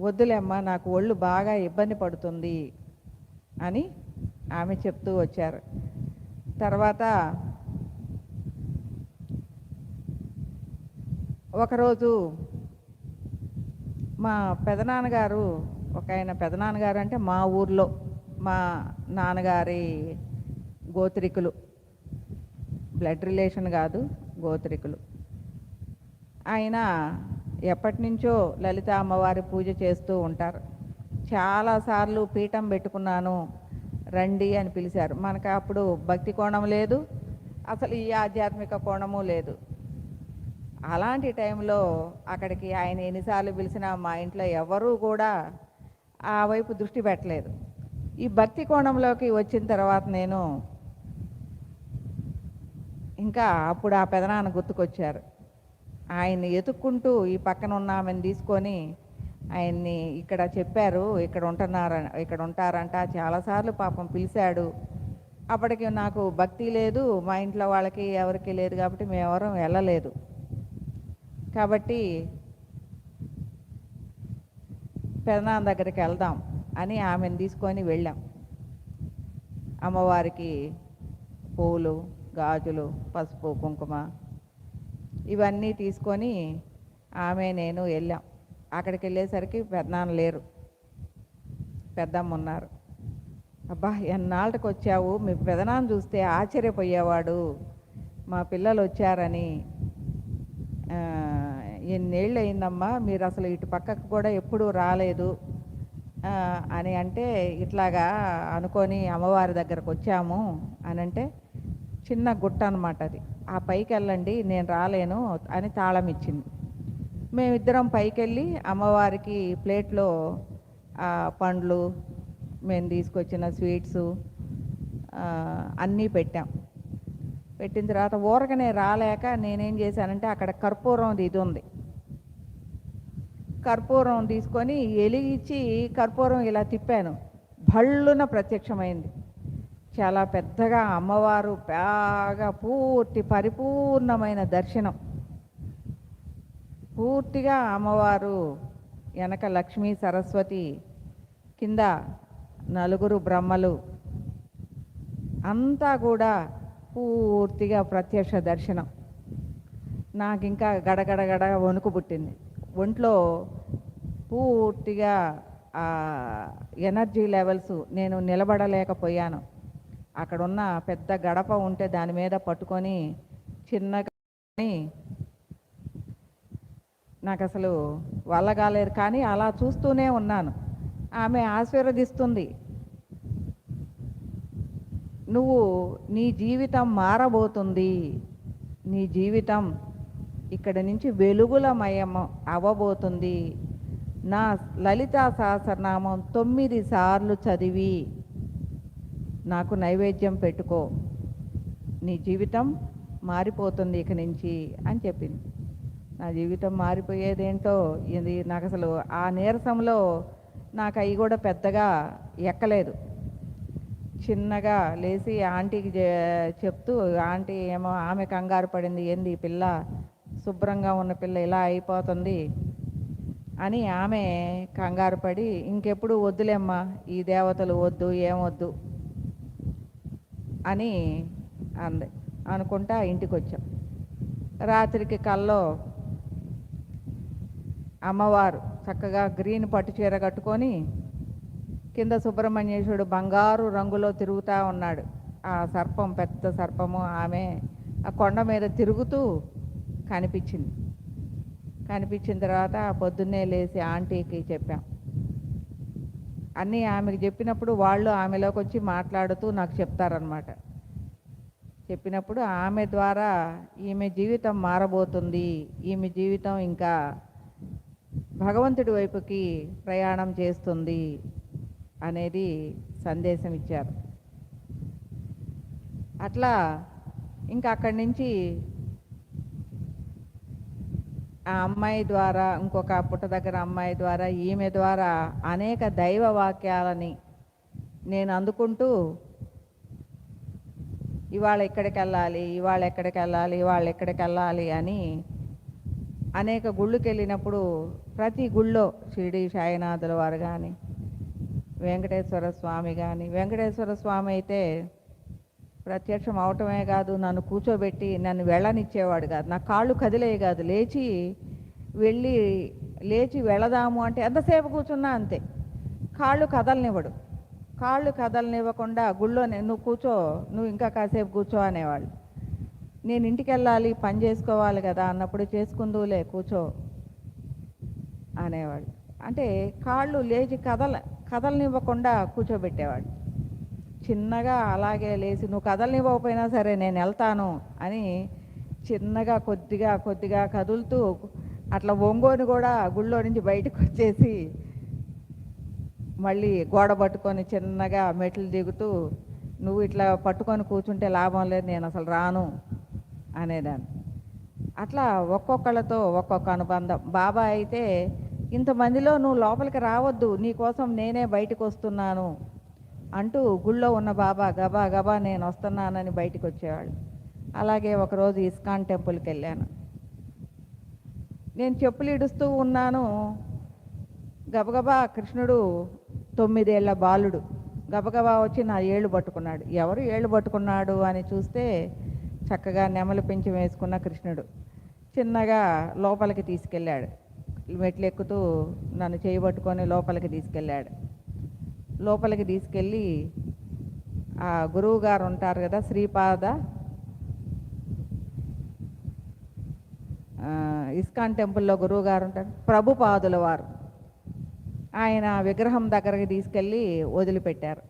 వద్దులేమ్మా, నాకు ఒళ్ళు బాగా ఇబ్బంది పడుతుంది అని ఆమె చెప్తూ వచ్చారు. తర్వాత ఒకరోజు మా పెదనాన్నగారు, పెదనాన్నగారు అంటే మా ఊర్లో మా నాన్నగారి గోత్రికులు, బ్లడ్ రిలేషన్ కాదు, గోత్రికులు. ఆయన ఎప్పటి నుంచో లలిత అమ్మవారి పూజ చేస్తూ ఉంటారు. చాలాసార్లు పీఠం పెట్టుకున్నాను రండి అని పిలిచారు. మనకు అప్పుడు భక్తి కోణం లేదు, అసలు ఈ ఆధ్యాత్మిక కోణము లేదు. అలాంటి టైంలో అక్కడికి ఆయన ఎన్నిసార్లు పిలిచినా మా ఇంట్లో ఎవరూ కూడా ఆ వైపు దృష్టి పెట్టలేదు. ఈ భక్తి కోణంలోకి వచ్చిన తర్వాత నేను ఇంకా అప్పుడు ఆ పెదనాన్న గుర్తుకొచ్చారు. ఆయన్ని ఎతుక్కుంటూ ఈ పక్కన ఉన్న ఆమెను తీసుకొని ఆయన్ని ఇక్కడ చెప్పారు, ఇక్కడ ఉంటారంట, చాలాసార్లు పాపం పిలిచాడు అప్పటికి నాకు భక్తి లేదు, మా ఇంట్లో వాళ్ళకి ఎవరికి లేదు, కాబట్టి మేమెవరం వెళ్ళలేదు. కాబట్టి పెదనాన్న దగ్గరికి వెళ్దాం అని ఆమెను తీసుకొని వెళ్ళాం. అమ్మవారికి పూలు, గాజులు, పసుపు, కుంకుమ ఇవన్నీ తీసుకొని ఆమె నేను వెళ్ళాం. అక్కడికి వెళ్ళేసరికి పెదనాన్న లేరు, పెద్దమ్మ ఉన్నారు. అబ్బా ఎన్నాళ్ళకి వచ్చావు, మీ పెదనాన్న చూస్తే ఆశ్చర్యపోయేవాడు, మా పిల్లలు వచ్చారని. ఎన్నేళ్ళు అయిందమ్మా మీరు అసలు ఇటు పక్కకు కూడా ఎప్పుడూ రాలేదు అని అంటే, ఇట్లాగా అనుకొని అమ్మవారి దగ్గరకు వచ్చాము అని అంటే, చిన్న గుట్ట అనమాట అది, ఆ పైకి వెళ్ళండి నేను రాలేను అని తాళం ఇచ్చింది. మేమిద్దరం పైకి వెళ్ళి అమ్మవారికి ప్లేట్లో పండ్లు, మేము తీసుకొచ్చిన స్వీట్సు అన్నీ పెట్టాం. పెట్టిన తర్వాత ఊరకనే రాలేక నేనేం చేశానంటే, అక్కడ కర్పూరం ఇది ఉంది, కర్పూరం తీసుకొని ఎలిగించి కర్పూరం ఇలా తిప్పాను, భళ్ళున ప్రత్యక్షమైంది. చాలా పెద్దగా అమ్మవారు బాగా పూర్తి పరిపూర్ణమైన దర్శనం. పూర్తిగా అమ్మవారు వెనక లక్ష్మీ సరస్వతి, కింద నలుగురు బ్రహ్మలు, అంతా కూడా పూర్తిగా ప్రత్యక్ష దర్శనం. నాకు ఇంకా గడగడగడ వణుకు పుట్టింది ఒంట్లో. పూర్తిగా ఎనర్జీ లెవెల్స్, నేను నిలబడలేకపోయాను. అక్కడ ఉన్న పెద్ద గడప ఉంటే దాని మీద పట్టుకొని చిన్నగా, నాకు అసలు వల్ల కాలేదు. కానీ అలా చూస్తూనే ఉన్నాను. ఆమె ఆశీర్వదిస్తుంది, నువ్వు నీ జీవితం మారబోతుంది, నీ జీవితం ఇక్కడి నుంచి వెలుగులమయం అవ్వబోతుంది. నా లలితా సహస్రనామం 9 సార్లు చదివి నాకు నైవేద్యం పెట్టుకో, నీ జీవితం మారిపోతుంది ఇక నుంచి అని చెప్పింది. నా జీవితం మారిపోయేదేంటో ఇది నాకు అసలు ఆ నీరసంలో నాకు అవి కూడా పెద్దగా ఎక్కలేదు. చిన్నగా లేచి ఆంటీకి చెప్తూ, ఆంటీ ఏమో ఆమె కంగారు పడింది, ఏంది ఈ పిల్ల, శుభ్రంగా ఉన్న పిల్ల ఇలా అయిపోతుంది అని ఆమె కంగారు పడి, ఇంకెప్పుడు వద్దులేమ్మా ఈ దేవతలు వద్దు, ఏమొద్దు అని అంది. అనుకుంటా ఇంటికి వచ్చాం. రాత్రికి కల్లో అమ్మవారు చక్కగా గ్రీన్ పట్టు చీర కట్టుకొని, కింద సుబ్రహ్మణ్యేశ్వరుడు బంగారు రంగులో తిరుగుతూ ఉన్నాడు. ఆ సర్పం, పెద్ద సర్పము, ఆమె ఆ కొండ మీద తిరుగుతూ కనిపించింది. కనిపించిన తర్వాత పొద్దున్నే లేచి ఆంటీకి చెప్పాం. అన్నీ ఆమెకు చెప్పినప్పుడు వాళ్ళు ఆమెలోకి వచ్చి మాట్లాడుతూ నాకు చెప్తారనమాట. చెప్పినప్పుడు ఆమె ద్వారా ఈమె జీవితం మారబోతుంది, ఈమె జీవితం ఇంకా భగవంతుడి వైపుకి ప్రయాణం చేస్తుంది అనేది సందేశం ఇచ్చారు. అట్లా ఇంకా అక్కడి నుంచి ఆ అమ్మాయి ద్వారా, ఇంకొక పుట్ట దగ్గర అమ్మాయి ద్వారా, ఈమె ద్వారా అనేక దైవ వాక్యాలని నేను అందుకుంటూ, ఇవాళ ఎక్కడికి వెళ్ళాలి, ఇవాళ ఎక్కడికి వెళ్ళాలి, ఇవాళ ఎక్కడికి వెళ్ళాలి అని అనేక గుళ్ళకి వెళ్ళినప్పుడు ప్రతి గుళ్ళో షిరిడి సాయినాథుల వారు కానీ, వెంకటేశ్వర స్వామి కానీ, వెంకటేశ్వర స్వామి అయితే ప్రత్యక్షం అవటమే కాదు, నన్ను కూర్చోబెట్టి నన్ను వెళ్ళనిచ్చేవాడు కాదు, నా కాళ్ళు కదిలే కాదు, లేచి వెళదాము అంటే ఎంతసేపు కూర్చున్నా అంతే, కాళ్ళు కదలనివ్వడు. కాళ్ళు కదలనివ్వకుండా గుళ్ళో నువ్వు కూర్చో, నువ్వు ఇంకా కాసేపు కూర్చో అనేవాళ్ళు. నేను ఇంటికి వెళ్ళాలి, పని చేసుకోవాలి కదా అన్నప్పుడు, చేసుకుందులే కూర్చో అనేవాళ్ళు. అంటే కాళ్ళు లేచి కదలనివ్వకుండా కూర్చోబెట్టేవాడు. చిన్నగా అలాగే లేచి, నువ్వు కదలనివ్వకపోయినా సరే నేను వెళ్తాను అని చిన్నగా కొద్దిగా కదులుతూ, అట్లా ఒంగోని కూడా గుళ్ళో నుంచి బయటకు వచ్చేసి మళ్ళీ గోడ పట్టుకొని చిన్నగా మెట్లు దిగుతూ, నువ్వు ఇట్లా పట్టుకొని కూర్చుంటే లాభం లేదు, నేను అసలు రాను అనేదాన్ని. అట్లా ఒక్కొక్కళ్ళతో ఒక్కొక్క అనుబంధం. బాబా అయితే, ఇంతమందిలో నువ్వు లోపలికి రావద్దు, నీకోసం నేనే బయటకు వస్తున్నాను, అంటూ గుళ్ళో ఉన్న బాబా గబా గబా నేను వస్తున్నానని బయటికి వచ్చేవాళ్ళు. అలాగే ఒకరోజు ఇస్కాన్ టెంపుల్కి వెళ్ళాను. నేను చెప్పులు ఇడుస్తూ ఉన్నాను. గబగబా కృష్ణుడు 9 ఏళ్ల బాలుడు గబగబా వచ్చి నా ఏళ్ళు పట్టుకున్నాడు. ఎవరు ఏళ్ళు పట్టుకున్నాడు అని చూస్తే చక్కగా నెమలి పెంచి వేసుకున్న కృష్ణుడు చిన్నగా లోపలికి తీసుకెళ్ళాడు. మెట్లు ఎక్కుతూ నన్ను చేయబట్టుకొని లోపలికి తీసుకెళ్ళాడు. లోపలికి తీసుకెళ్ళి ఆ గురువు గారు ఉంటారు కదా, శ్రీపాద ఇస్కాన్ టెంపుల్లో గురువు గారు ఉంటారు, ప్రభుపాదుల వారు. ఆయన విగ్రహం దగ్గరికి తీసుకెళ్ళి వదిలిపెట్టారు.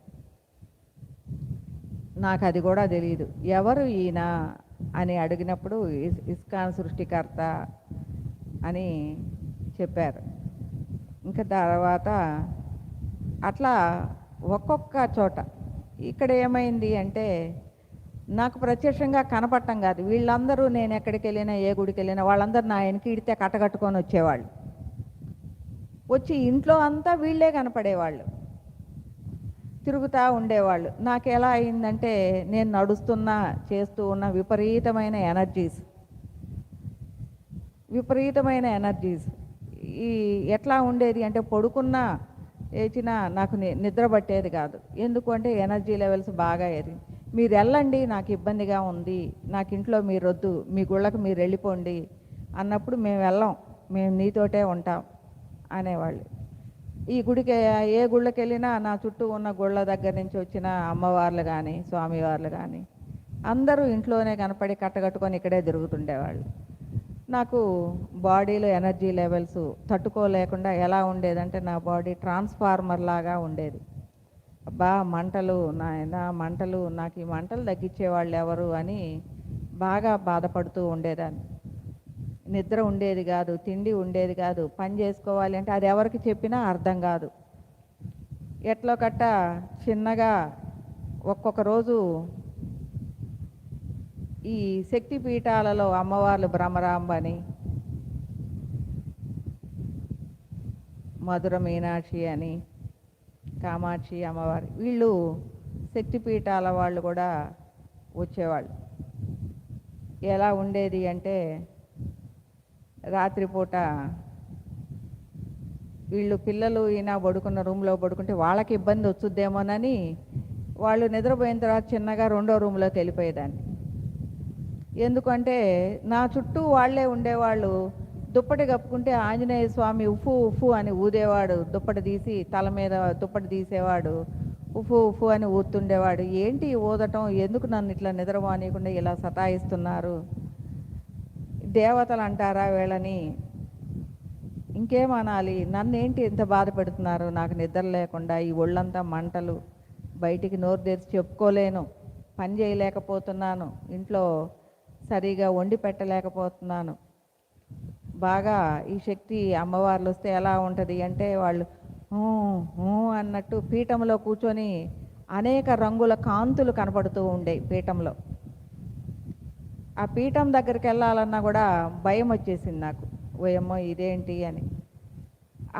నాకు అది కూడా తెలియదు. ఎవరు ఈయన అని అడిగినప్పుడు ఇస్కాన్ సృష్టికర్త అని చెప్పారు. ఇంకా తర్వాత అట్లా ఒక్కొక్క చోట ఇక్కడ ఏమైంది అంటే నాకు ప్రత్యక్షంగా కనపడటం కాదు. వీళ్ళందరూ నేను ఎక్కడికి వెళ్ళినా ఏ గుడికి వెళ్ళినా వాళ్ళందరూ నా వెనక ఇడితే కట్టకట్టుకొని వచ్చేవాళ్ళు. వచ్చి ఇంట్లో అంతా వీళ్ళే కనపడేవాళ్ళు, తిరుగుతూ ఉండేవాళ్ళు. నాకు ఎలా అయిందంటే నేను నడుస్తున్నా చేస్తూ ఉన్న విపరీతమైన ఎనర్జీస్ ఈ ఎట్లా ఉండేది అంటే పడుకున్నా లేచినా నాకు నిద్ర పట్టేది కాదు. ఎందుకు అంటే ఎనర్జీ లెవెల్స్ బాగా ఎరిగి మీరు వెళ్ళండి, నాకు ఇబ్బందిగా ఉంది, నాకు ఇంట్లో మీరు వద్దు, మీ గుళ్ళకు మీరు వెళ్ళిపోండి అన్నప్పుడు మేము వెళ్ళాం, మేము నీతోటే ఉంటాం అనేవాళ్ళు. ఈ గుడికి ఏ గుళ్ళకి వెళ్ళినా నా చుట్టూ ఉన్న గుళ్ళ దగ్గర నుంచి వచ్చిన అమ్మవార్లు కానీ స్వామివార్లు కానీ అందరూ ఇంట్లోనే కనపడి కట్టగట్టుకొని ఇక్కడే తిరుగుతుండేవాళ్ళు. నాకు బాడీలో ఎనర్జీ లెవెల్స్ తట్టుకోలేకుండా ఎలా ఉండేదంటే నా బాడీ ట్రాన్స్ఫార్మర్ లాగా ఉండేది. అబ్బా మంటలు, నాయన మంటలు, నాకు ఈ మంటలు తగ్గించేవాళ్ళు ఎవరు అని బాగా బాధపడుతూ ఉండేదాన్ని. నిద్ర ఉండేది కాదు, తిండి ఉండేది కాదు, పని చేసుకోవాలి అంటే అది ఎవరికి చెప్పినా అర్థం కాదు. ఎట్లో కట్ట చిన్నగా ఒక్కొక్క రోజు ఈ శక్తి పీఠాలలో అమ్మవార్లు బ్రహ్మరాంబని, మధుర మీనాక్షి అని, కామాక్షి అమ్మవారి, వీళ్ళు శక్తిపీఠాల వాళ్ళు కూడా వచ్చేవాళ్ళు. ఎలా ఉండేది అంటే రాత్రిపూట వీళ్ళు పిల్లలు ఈయన పడుకున్న రూమ్లో పడుకుంటే వాళ్ళకి ఇబ్బంది వచ్చుద్దేమోనని వాళ్ళు నిద్రపోయిన తర్వాత చిన్నగా 2వ రూమ్లోకి వెళ్ళిపోయేదాన్ని. ఎందుకంటే నా చుట్టూ వాళ్ళే ఉండేవాళ్ళు. దుప్పటి కప్పుకుంటే ఆంజనేయ స్వామి ఉఫు ఉఫు అని ఊదేవాడు, దుప్పటి తీసి తల మీద దుప్పటి తీసేవాడు, ఉఫు ఉఫు అని ఊతుండేవాడు. ఏంటి ఊదటం, ఎందుకు నన్ను ఇట్లా నిద్రపోనీయకుండా ఇలా సతాయిస్తున్నారు, దేవతలు అంటారా వీళ్ళని, ఇంకేమనాలి, నన్ను ఏంటి ఇంత బాధ పెడుతున్నారు, నాకు నిద్ర లేకుండా ఈ ఒళ్ళంతా మంటలు, బయటికి నోరు తెరిచి చెప్పుకోలేను, పని చేయలేకపోతున్నాను, ఇంట్లో సరిగా వండి పెట్టలేకపోతున్నాను. బాగా ఈ శక్తి అమ్మవార్లు వస్తే ఎలా ఉంటుంది అంటే వాళ్ళు అన్నట్టు పీఠంలో కూర్చొని అనేక రంగుల కాంతులు కనపడుతూ ఉండేవి పీఠంలో. ఆ పీఠం దగ్గరికి వెళ్ళాలన్నా కూడా భయం వచ్చేసింది నాకు, ఓయమ్మో ఇదేంటి అని.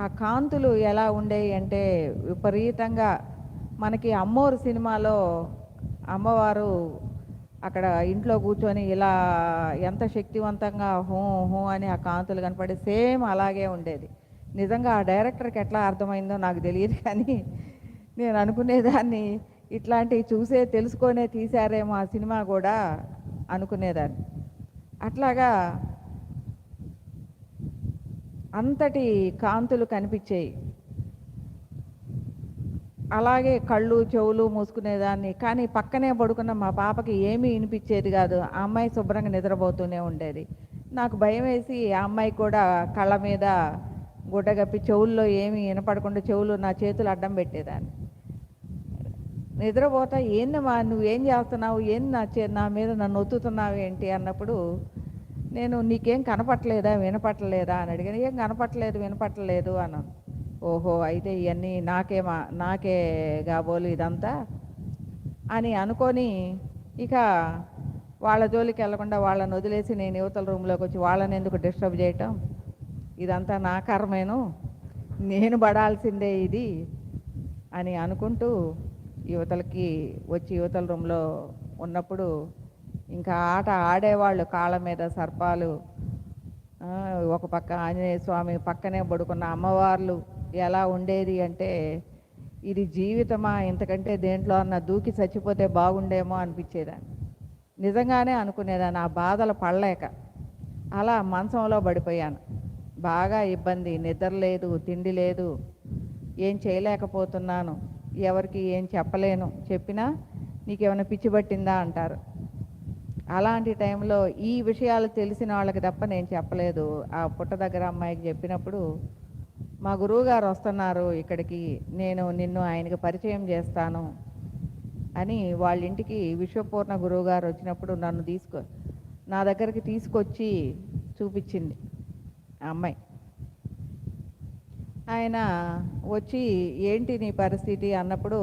ఆ కాంతులు ఎలా ఉండేవి అంటే విపరీతంగా మనకి అమ్మోరు సినిమాలో అమ్మవారు అక్కడ ఇంట్లో కూర్చొని ఇలా ఎంత శక్తివంతంగా హూ హూ అని ఆ కాంతులు కనపడి సేమ్ అలాగే ఉండేది. నిజంగా ఆ డైరెక్టర్కి ఎట్లా అర్థమైందో నాకు తెలియదు, కానీ నేను అనుకునేదాన్ని ఇట్లాంటివి చూసే తెలుసుకొనే తీశారేమో ఆ సినిమా కూడా అనుకునేదాన్ని. అట్లాగా అంతటి కాంతులు కనిపించేవి. అలాగే కళ్ళు చెవులు మూసుకునేదాన్ని, కానీ పక్కనే పడుకున్న మా పాపకి ఏమీ వినిపించేది కాదు. ఆ అమ్మాయి శుభ్రంగా నిద్రపోతూనే ఉండేది. నాకు భయం వేసి ఆ అమ్మాయి కూడా కళ్ళ మీద గుడ్డ కప్పి చెవుల్లో ఏమీ వినపడకుండా చెవులు నా చేతులు అడ్డం పెట్టేదాన్ని. నిద్రపోతా ఏందమ్మా నువ్వేం చేస్తున్నావు, ఏంది నా మీద నన్ను ఒత్తుతున్నావు ఏంటి అన్నప్పుడు నేను నీకేం కనపట్టలేదా వినపట్టలేదా అని అడిగాను. ఏం కనపట్టలేదు వినపట్టలేదు అన్నాను. ఓహో అయితే ఇవన్నీ నాకే కాబోలు ఇదంతా అని అనుకొని ఇక వాళ్ళ జోలికి వెళ్లకుండా వాళ్ళని వదిలేసి నేను యువతల రూమ్లోకి వచ్చి వాళ్ళని ఎందుకు డిస్టర్బ్ చేయటం, ఇదంతా నా కర్మేను, నేను పడాల్సిందే ఇది అని అనుకుంటూ యువతలకి వచ్చి యువతల రూమ్లో ఉన్నప్పుడు ఇంకా ఆట ఆడేవాళ్ళు, కాళ్ళ మీద సర్పాలు, ఒక పక్క ఆంజనేయ స్వామి పక్కనే పడుకున్న అమ్మవార్లు. ఎలా ఉండేది అంటే ఇది జీవితమా, ఇంతకంటే దేంట్లో అన్న దూకి చచ్చిపోతే బాగుండేమో అనిపించేదాన్ని. నిజంగానే అనుకునేదాన్ని, ఆ బాధలు పడలేక. అలా మంచంలో పడిపోయాను. బాగా ఇబ్బంది, నిద్ర లేదు, తిండి లేదు, ఏం చేయలేకపోతున్నాను, ఎవరికి ఏం చెప్పలేను, చెప్పినా నీకేమైనా పిచ్చి పట్టిందా అంటారు. అలాంటి టైంలో ఈ విషయాలు తెలిసిన వాళ్ళకి తప్ప నేను చెప్పలేదు. ఆ పుట్ట దగ్గర అమ్మాయికి చెప్పినప్పుడు, మా గురువుగారు వస్తున్నారు ఇక్కడికి, నేను నిన్ను ఆయనకి పరిచయం చేస్తాను అని వాళ్ళ ఇంటికి విశ్వపూర్ణ గురువుగారు వచ్చినప్పుడు నా దగ్గరికి తీసుకొచ్చి చూపించింది ఆ అమ్మాయి. ఆయన వచ్చి ఏంటి నీ పరిస్థితి అన్నప్పుడు,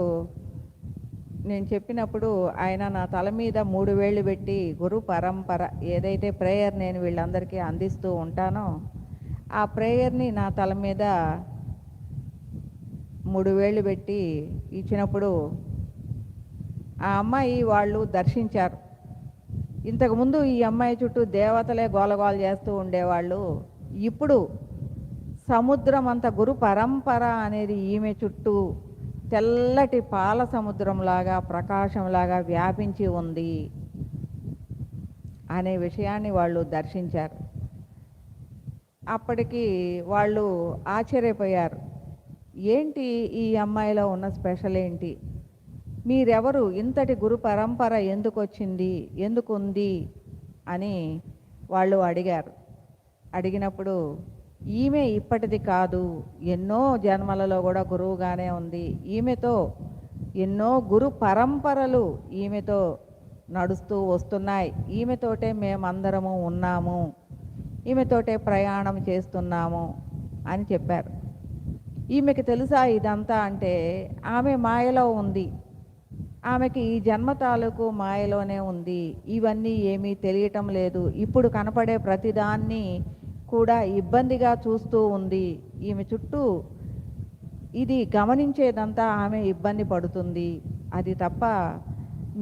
నేను చెప్పినప్పుడు ఆయన నా తల మీద 3 వేళ్ళు పెట్టి, గురు పరంపర ఏదైతే ప్రేయర్ నేను వీళ్ళందరికీ అందిస్తూ ఉంటానో ఆ ప్రేయర్ని నా తల మీద 3 వేళ్ళు పెట్టి ఇచ్చినప్పుడు ఆ అమ్మాయి వాళ్ళు దర్శించారు. ఇంతకుముందు ఈ అమ్మాయి చుట్టూ దేవతలే గోలగోల చేస్తూ ఉండేవాళ్ళు. ఇప్పుడు సముద్రం అంత గురు పరంపర అనేది ఈమె చుట్టూ తెల్లటి పాల సముద్రంలాగా, ప్రకాశంలాగా వ్యాపించి ఉంది అనే విషయాన్ని వాళ్ళు దర్శించారు. అప్పటికి వాళ్ళు ఆశ్చర్యపోయారు, ఏంటి ఈ అమ్మాయిలో ఉన్న స్పెషల్ ఏంటి, మీరెవరు, ఇంతటి గురు పరంపర ఎందుకు వచ్చింది, ఎందుకు ఉంది అని వాళ్ళు అడిగారు. అడిగినప్పుడు ఈమె ఇప్పటిది కాదు, ఎన్నో జన్మలలో కూడా గురువుగానే ఉంది, ఈమెతో ఎన్నో గురు పరంపరలు ఈమెతో నడుస్తూ వస్తున్నాయి, ఈమెతోటే మేమందరము ఉన్నాము, ఈమెతోటే ప్రయాణం చేస్తున్నాము అని చెప్పారు. ఈమెకి తెలుసా ఇదంతా అంటే ఆమె మాయలో ఉంది, ఆమెకి ఈ జన్మ తాలూకు మాయలోనే ఉంది, ఇవన్నీ ఏమీ తెలియటం లేదు, ఇప్పుడు కనపడే ప్రతిదాన్ని కూడా ఇబ్బందిగా చూస్తూ ఉంది, ఈమె చుట్టూ ఇది గమనించేదంతా ఆమె ఇబ్బంది పడుతుంది, అది తప్ప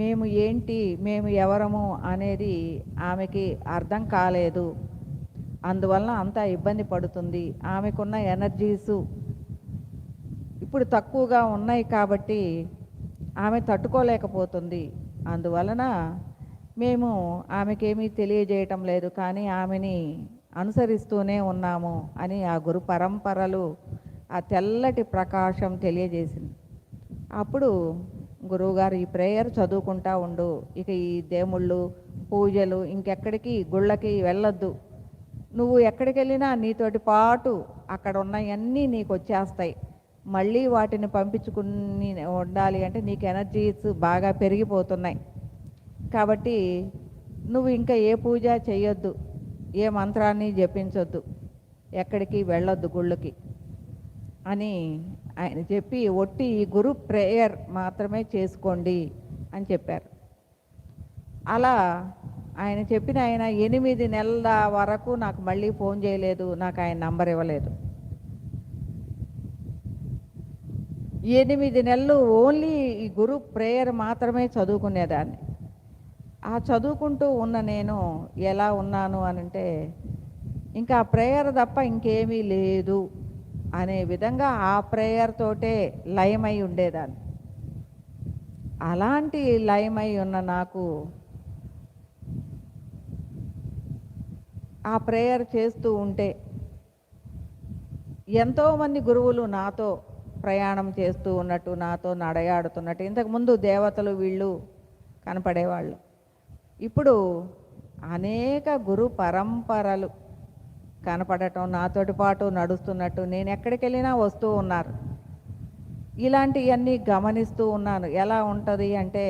మేము ఏంటి, మేము ఎవరము అనేది ఆమెకి అర్థం కాలేదు, అందువలన అంతా ఇబ్బంది పడుతుంది, ఆమెకున్న ఎనర్జీసు ఇప్పుడు తక్కువగా ఉన్నాయి కాబట్టి ఆమె తట్టుకోలేకపోతుంది, అందువలన మేము ఆమెకేమీ తెలియజేయటం లేదు, కానీ ఆమెని అనుసరిస్తూనే ఉన్నాము అని ఆ గురు పరంపరలు ఆ తెల్లటి ప్రకాశం తెలియజేసింది. అప్పుడు గురువుగారు ఈ ప్రేయర్ చదువుకుంటా ఉండు, ఇక ఈ దేవుళ్ళు పూజలు ఇంకెక్కడికి గుళ్ళకి వెళ్ళొద్దు, నువ్వు ఎక్కడికి వెళ్ళినా నీతోటి పాటు అక్కడ ఉన్నవన్నీ నీకు వచ్చేస్తాయి, మళ్ళీ వాటిని పంపించుకుని ఉండాలి అంటే నీకు ఎనర్జీస్ బాగా పెరిగిపోతున్నాయి, కాబట్టి నువ్వు ఇంకా ఏ పూజ చేయొద్దు, ఏ మంత్రాన్ని జపించొద్దు, ఎక్కడికి వెళ్ళొద్దు గుళ్ళకి అని ఆయన చెప్పి, ఒట్టి ఈ గురు ప్రేయర్ మాత్రమే చేసుకోండి అని చెప్పారు. అలా ఆయన చెప్పిన ఆయన 8 నెలల వరకు నాకు మళ్ళీ ఫోన్ చేయలేదు, నాకు ఆయన నంబర్ ఇవ్వలేదు. 8 నెలలు ఓన్లీ ఈ గురు ప్రేయర్ మాత్రమే చదువుకునేదాన్ని. ఆ చదువుకుంటూ ఉన్న నేను ఎలా ఉన్నాను అనంటే, ఇంకా ఆ ప్రేయర్ తప్ప ఇంకేమీ లేదు అనే విధంగా ఆ ప్రేయర్ తోటే లయమై ఉండేదాన్ని. అలాంటి లయమై ఉన్న నాకు ఆ ప్రేయర్ చేస్తూ ఉంటే ఎంతోమంది గురువులు నాతో ప్రయాణం చేస్తూ ఉన్నట్టు, నాతో నడయాడుతున్నట్టు, ఇంతకుముందు దేవతలు వీళ్ళు కనపడేవాళ్ళు, ఇప్పుడు అనేక గురు పరంపరలు కనపడటం, నాతోటి పాటు నడుస్తున్నట్టు, నేను ఎక్కడికి వెళ్ళినా వస్తూ ఉన్నారు. ఇలాంటివన్నీ గమనిస్తూ ఉన్నాను. ఎలా ఉంటుంది అంటే,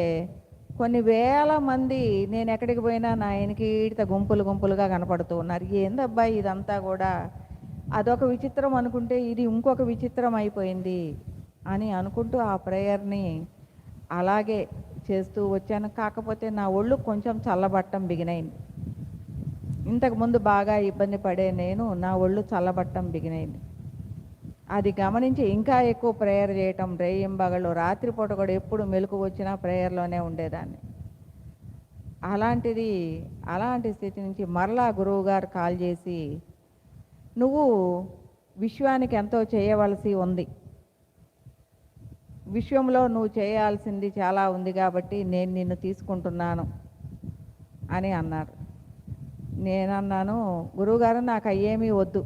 కొన్ని వేల మంది నేను ఎక్కడికి పోయినా నా వెనకీడిత గుంపులు గుంపులుగా కనపడుతూ ఉన్నారు. ఏందబ్బా ఇదంతా కూడా, అదొక విచిత్రం అనుకుంటే ఇది ఇంకొక విచిత్రం అయిపోయింది అని అనుకుంటూ ఆ ప్రేయర్ని అలాగే చేస్తూ వచ్చాను. కాకపోతే నా ఒళ్ళు కొంచెం చల్లబట్టం బిగినైంది. ఇంతకుముందు బాగా ఇబ్బంది పడే నేను, నా ఒళ్ళు చల్లబట్టం బిగినైంది. అది గమనించి ఇంకా ఎక్కువ ప్రేయర్ చేయటం, రేయింబగళ్ళు రాత్రిపూట కూడా ఎప్పుడు మెలకు వచ్చినా ప్రేయర్లోనే ఉండేదాన్ని. అలాంటి స్థితి నుంచి మరలా గురువుగారు కాల్ చేసి, నువ్వు విశ్వానికి ఎంతో చేయవలసి ఉంది, విశ్వంలో నువ్వు చేయాల్సింది చాలా ఉంది కాబట్టి నేను నిన్ను తీసుకుంటున్నాను అని అన్నారు. నేనన్నాను, గురువుగారు నాకు అయ్యేమీ వద్దు,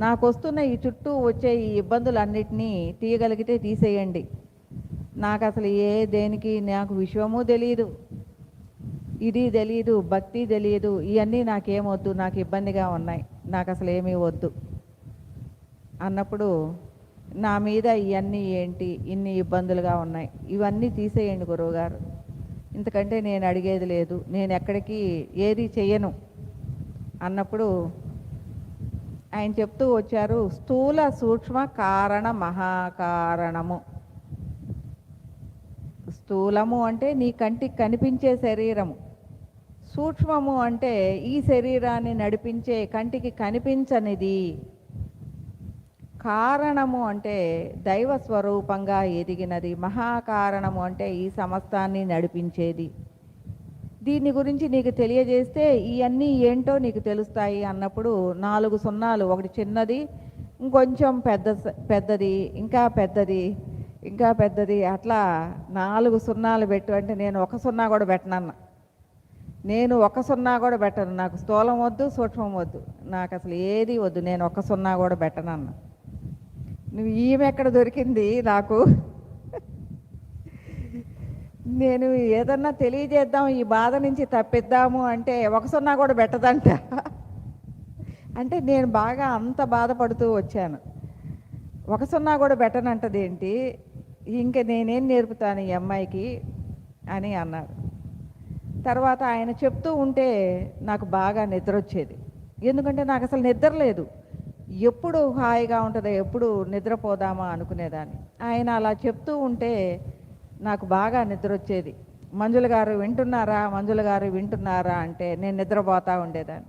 నాకు వస్తున్న ఈ చుట్టూ వచ్చే ఈ ఇబ్బందులన్నిటినీ తీయగలిగితే తీసేయండి, నాకు అసలు దేనికి నాకు విశ్వము తెలియదు, ఇది తెలియదు, భక్తి తెలియదు, ఇవన్నీ నాకేమొద్దు, నాకు ఇబ్బందిగా ఉన్నాయి, నాకు అసలు ఏమీ వద్దు అన్నప్పుడు, నా మీద ఇవన్నీ ఏంటి, ఇన్ని ఇబ్బందులుగా ఉన్నాయి, ఇవన్నీ తీసేయండి గురువుగారు, ఇంతకంటే నేను అడిగేది లేదు, నేను ఎక్కడికి ఏది చెయ్యను అన్నప్పుడు ఆయన చెప్తూ వచ్చారు, స్థూల సూక్ష్మ కారణ మహాకారణము. స్థూలము అంటే నీ కంటికి కనిపించే శరీరము, సూక్ష్మము అంటే ఈ శరీరాన్ని నడిపించే కంటికి కనిపించనిది, కారణము అంటే దైవ స్వరూపంగా ఎదిగినది, మహాకారణము అంటే ఈ సమస్తాన్ని నడిపించేది. దీని గురించి నీకు తెలియజేస్తే ఇవన్నీ ఏంటో నీకు తెలుస్తాయి అన్నప్పుడు 4 సున్నాలు, ఒకటి చిన్నది, ఇంకొంచెం పెద్దది, ఇంకా పెద్దది, ఇంకా పెద్దది, అట్లా 4 సున్నాలు పెట్టు అంటే నేను 1 సున్నా కూడా పెట్టనన్న. నేను 1 సున్నా కూడా పెట్టను, నాకు స్థూలం వద్దు, సూక్ష్మం వద్దు, నాకు అసలు ఏది వద్దు, నేను 1 సున్నా కూడా పెట్టనన్న. నువ్వు ఈమె ఎక్కడ దొరికింది నాకు, నేను ఏదన్నా తెలియజేద్దాం, ఈ బాధ నుంచి తప్పిద్దాము అంటే 1 సున్నా కూడా పెట్టదంట. అంటే నేను బాగా అంత బాధపడుతూ వచ్చాను, 1 సున్నా కూడా పెట్టనంటది ఏంటి, ఇంక నేనేం నేర్పుతాను ఈ అమ్మాయికి అని అన్నారు. తర్వాత ఆయన చెప్తూ ఉంటే నాకు బాగా నిద్ర వచ్చేది, ఎందుకంటే నాకు అసలు నిద్ర లేదు, ఎప్పుడు హాయిగా ఉంటుందో, ఎప్పుడు నిద్రపోదామా అనుకునేదాన్ని. ఆయన అలా చెప్తూ ఉంటే నాకు బాగా నిద్ర వచ్చేది. మంజుల గారు వింటున్నారా, మంజుల గారు వింటున్నారా అంటే నేను నిద్రపోతూ ఉండేదాన్ని.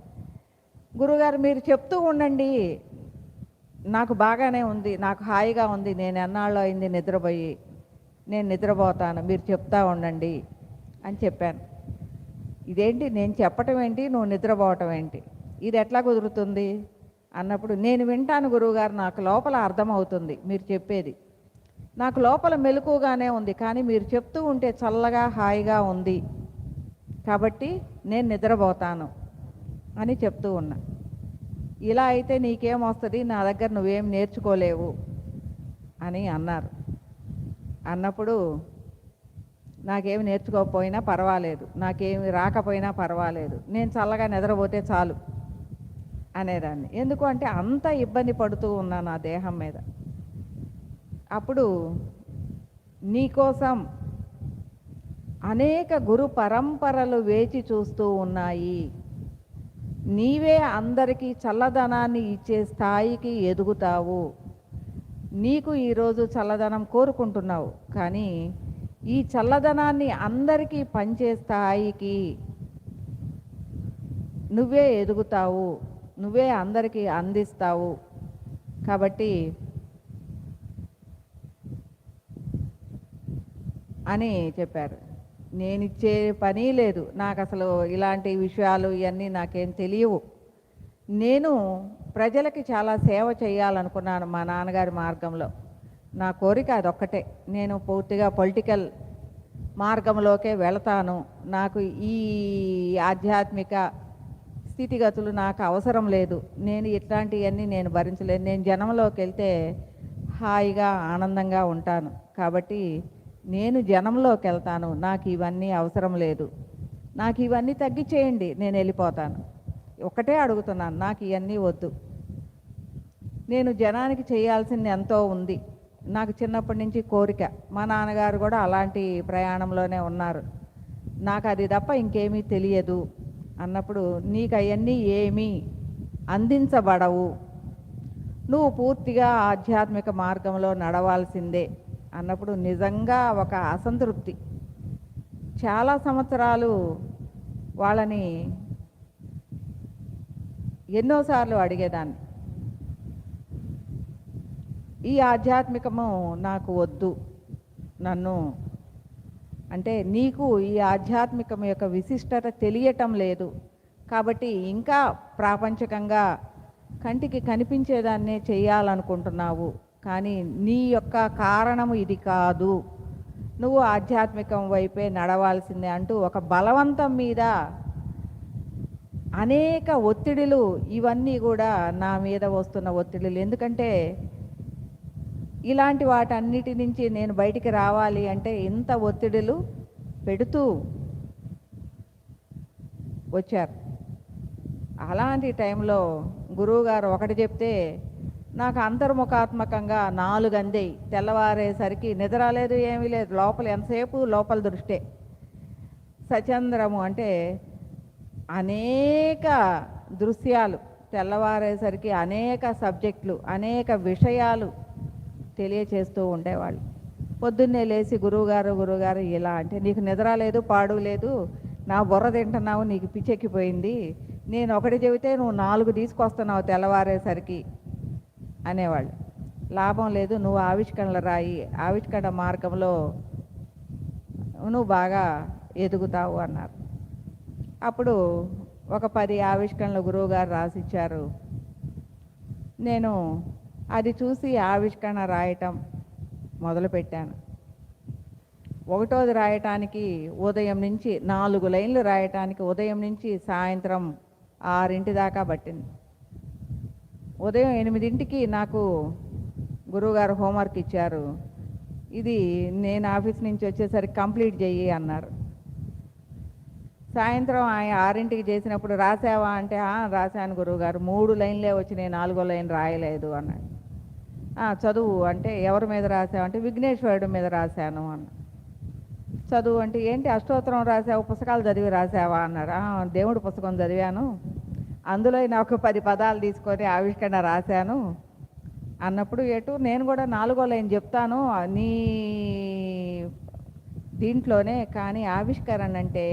గురుగారు మీరు చెప్తూ ఉండండి, నాకు బాగానే ఉంది, నాకు హాయిగా ఉంది, నేను ఎన్నాళ్ళు అయింది నిద్రపోయి, నేను నిద్రపోతాను, మీరు చెప్తా ఉండండి అని చెప్పాను. ఇదేంటి నేను చెప్పటం ఏంటి, నువ్వు నిద్రపోవటం ఏంటి, ఇది ఎట్లా కుదురుతుంది అన్నప్పుడు, నేను వింటాను గురువుగారు, నాకు లోపల అర్థమవుతుంది మీరు చెప్పేది, నాకు లోపల మెలకుగానే ఉంది, కానీ మీరు చెప్తూ ఉంటే చల్లగా హాయిగా ఉంది కాబట్టి నేను నిద్రపోతాను అని చెప్తూ ఉన్నా. ఇలా అయితే నీకేమొస్తుంది, నా దగ్గర నువ్వేం నేర్చుకోలేవు అని అన్నారు. అన్నప్పుడు నాకేమి నేర్చుకోకపోయినా పర్వాలేదు, నాకేమి రాకపోయినా పర్వాలేదు, నేను చల్లగా నిద్రపోతే చాలు అనేదాన్ని. ఎందుకు అంటే అంత ఇబ్బంది పడుతూ ఉన్నాను నా దేహం మీద. అప్పుడు నీకోసం అనేక గురు పరంపరలు వేచి చూస్తూ ఉన్నాయి, నీవే అందరికీ చల్లదనాన్ని ఇచ్చే స్థాయికి ఎదుగుతావు, నీకు ఈరోజు చల్లదనం కోరుకుంటున్నావు, కానీ ఈ చల్లదనాన్ని అందరికీ పంచే స్థాయికి నువ్వే ఎదుగుతావు, నువ్వే అందరికీ అందిస్తావు. కాబట్టి అని చెప్పారు. నేను ఇచ్చే పని లేదు, నాకు అసలు ఇలాంటి విషయాలు ఇవన్నీ నాకేం తెలియవు, నేను ప్రజలకి చాలా సేవ చేయాలనుకున్నాను మా నాన్నగారి మార్గంలో, నా కోరిక అదొక్కటే, నేను పూర్తిగా పొలిటికల్ మార్గంలోకే వెళతాను, నాకు ఈ ఆధ్యాత్మిక స్థితిగతులు నాకు అవసరం లేదు, నేను ఇట్లాంటివన్నీ నేను భరించలేను, నేను జనంలోకి వెళ్తే హాయిగా ఆనందంగా ఉంటాను, కాబట్టి నేను జనంలోకి వెళ్తాను, నాకు ఇవన్నీ అవసరం లేదు, నాకు ఇవన్నీ తగ్గిచేయండి, నేను వెళ్ళిపోతాను, ఒకటే అడుగుతున్నాను, నాకు ఇవన్నీ వద్దు, నేను జనానికి చేయాల్సింది ఎంతో ఉంది, నాకు చిన్నప్పటి నుంచి కోరిక, మా నాన్నగారు కూడా అలాంటి ప్రయాణంలోనే ఉన్నారు, నాకు అది తప్ప ఇంకేమీ తెలియదు అన్నప్పుడు, నీకు అవన్నీ ఏమీ అందించబడవు, నువ్వు పూర్తిగా ఆధ్యాత్మిక మార్గంలో నడవాల్సిందే అన్నప్పుడు నిజంగా ఒక అసంతృప్తి. చాలా సంవత్సరాలు వాళ్ళని ఎన్నోసార్లు అడిగేదాన్ని, ఈ ఆధ్యాత్మికము నాకు వద్దు, నన్ను అంటే నీకు ఈ ఆధ్యాత్మికం యొక్క విశిష్టత తెలియటం లేదు కాబట్టి ఇంకా ప్రాపంచికంగా కంటికి కనిపించేదాన్నే చేయాలనుకుంటున్నావు, కానీ నీ యొక్క కారణము ఇది కాదు, నువ్వు ఆధ్యాత్మికం వైపే నడవాల్సిందే అంటూ ఒక బలవంతం మీద అనేక ఒత్తిడులు, ఇవన్నీ కూడా నా మీద వస్తున్న ఒత్తిడులు. ఎందుకంటే ఇలాంటి వాటన్నిటి నుంచి నేను బయటికి రావాలి అంటే ఇంత ఒత్తిడులు పెడుతూ వచ్చారు. అలాంటి టైంలో గురువుగారు ఒకటి చెప్తే నాకు అంతర్ముఖాత్మకంగా 4 అందేయి. తెల్లవారేసరికి నిద్ర లేదు, ఏమీ లేదు, లోపల ఎంతసేపు లోపల దృష్టే. సచంద్రము అంటే అనేక దృశ్యాలు, తెల్లవారేసరికి అనేక సబ్జెక్టులు, అనేక విషయాలు తెలియచేస్తూ ఉండేవాళ్ళు. పొద్దున్నే లేచి గురువుగారు ఇలా అంటే, నీకు నిద్ర లేదు, పాడు లేదు, నా బుర్ర తింటున్నావు, నీకు పిచ్చెక్కిపోయింది, నేను ఒకటి చెబితే నువ్వు 4 తీసుకొస్తున్నావు తెల్లవారేసరికి అనేవాళ్ళు. లాభం లేదు, నువ్వు ఆవిష్కరణలు రాయి, ఆవిష్కరణ మార్గంలో నువ్వు బాగా ఎదుగుతావు అన్నారు. అప్పుడు ఒక 10 ఆవిష్కరణలు గురువుగారు రాసిచ్చారు. నేను అది చూసి ఆవిష్కరణ రాయటం మొదలుపెట్టాను. ఒకటోది రాయటానికి ఉదయం నుంచి 4 లైన్లు రాయటానికి ఉదయం నుంచి సాయంత్రం 6 దాకా పట్టింది. ఉదయం 8కి నాకు గురువుగారు హోంవర్క్ ఇచ్చారు. ఇది నేను ఆఫీస్ నుంచి వచ్చేసరికి కంప్లీట్ చెయ్యి అన్నారు. సాయంత్రం 6కి చేసినప్పుడు రాసావా అంటే రాశాను గురువుగారు, 3 లైన్లే వచ్చినాయి, 4వ లైన్ రాయలేదు అన్నాడు. చదువు అంటే ఎవరి మీద రాసావు అంటే విఘ్నేశ్వరుడి మీద రాశాను అన్న. చదువు అంటే ఏంటి అష్టోత్తరం రాసావు, పుస్తకాలు చదివి రాసావా అన్నారు. దేవుడి పుస్తకం చదివాను, అందులో నాకు 10 పదాలు తీసుకొని ఆవిష్కరణ రాశాను అన్నప్పుడు ఎటు నేను కూడా 4వ లైన్ చెప్తాను నీ దీంట్లోనే, కానీ ఆవిష్కరణ అంటే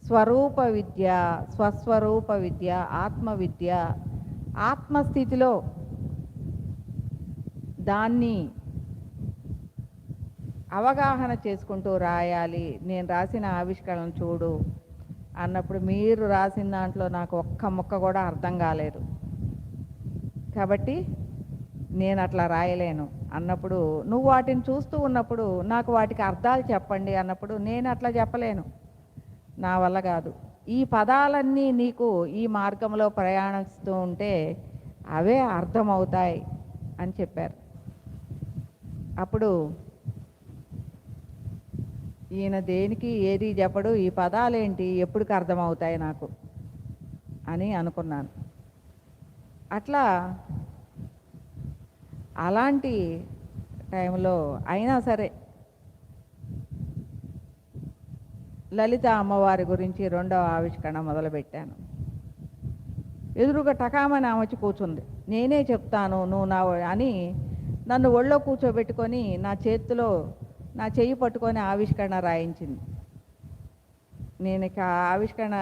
స్వరూప విద్య, స్వస్వరూప విద్య, ఆత్మ విద్య, ఆత్మస్థితిలో దాన్ని అవగాహన చేసుకుంటూ రాయాలి. నేను రాసిన ఆవిష్కరణ చూడు అన్నప్పుడు మీరు రాసిన దాంట్లో నాకు ఒక్క ముక్క కూడా అర్థం కాలేదు, కాబట్టి నేను అట్లా రాయలేను అన్నప్పుడు, నువ్వు వాటిని చూస్తూ ఉన్నప్పుడు నాకు వాటికి అర్థాలు చెప్పండి అన్నప్పుడు నేను అట్లా చెప్పలేను, నా వల్ల కాదు. ఈ పదాలన్నీ నీకు ఈ మార్గంలో ప్రయాణిస్తూ ఉంటే అవే అర్థమవుతాయి అని చెప్పారు. అప్పుడు ఈయన దేనికి ఏది చెప్పడు, ఈ పదాలేంటి ఎప్పటికి అర్థమవుతాయి నాకు అని అనుకున్నాను. అట్లా అలాంటి టైంలో అయినా సరే లలిత అమ్మవారి గురించి 2వ ఆవిష్కరణ మొదలుపెట్టాను. ఎదురుగా టకామని ఆమె వచ్చి కూర్చుంది. నేనే చెప్తాను నువ్వు నా అని నన్ను ఒళ్ళో కూర్చోబెట్టుకొని నా చేతిలో నా చెయ్యి పట్టుకొని ఆవిష్కరణ రాయించింది. నేను ఇక ఆవిష్కరణ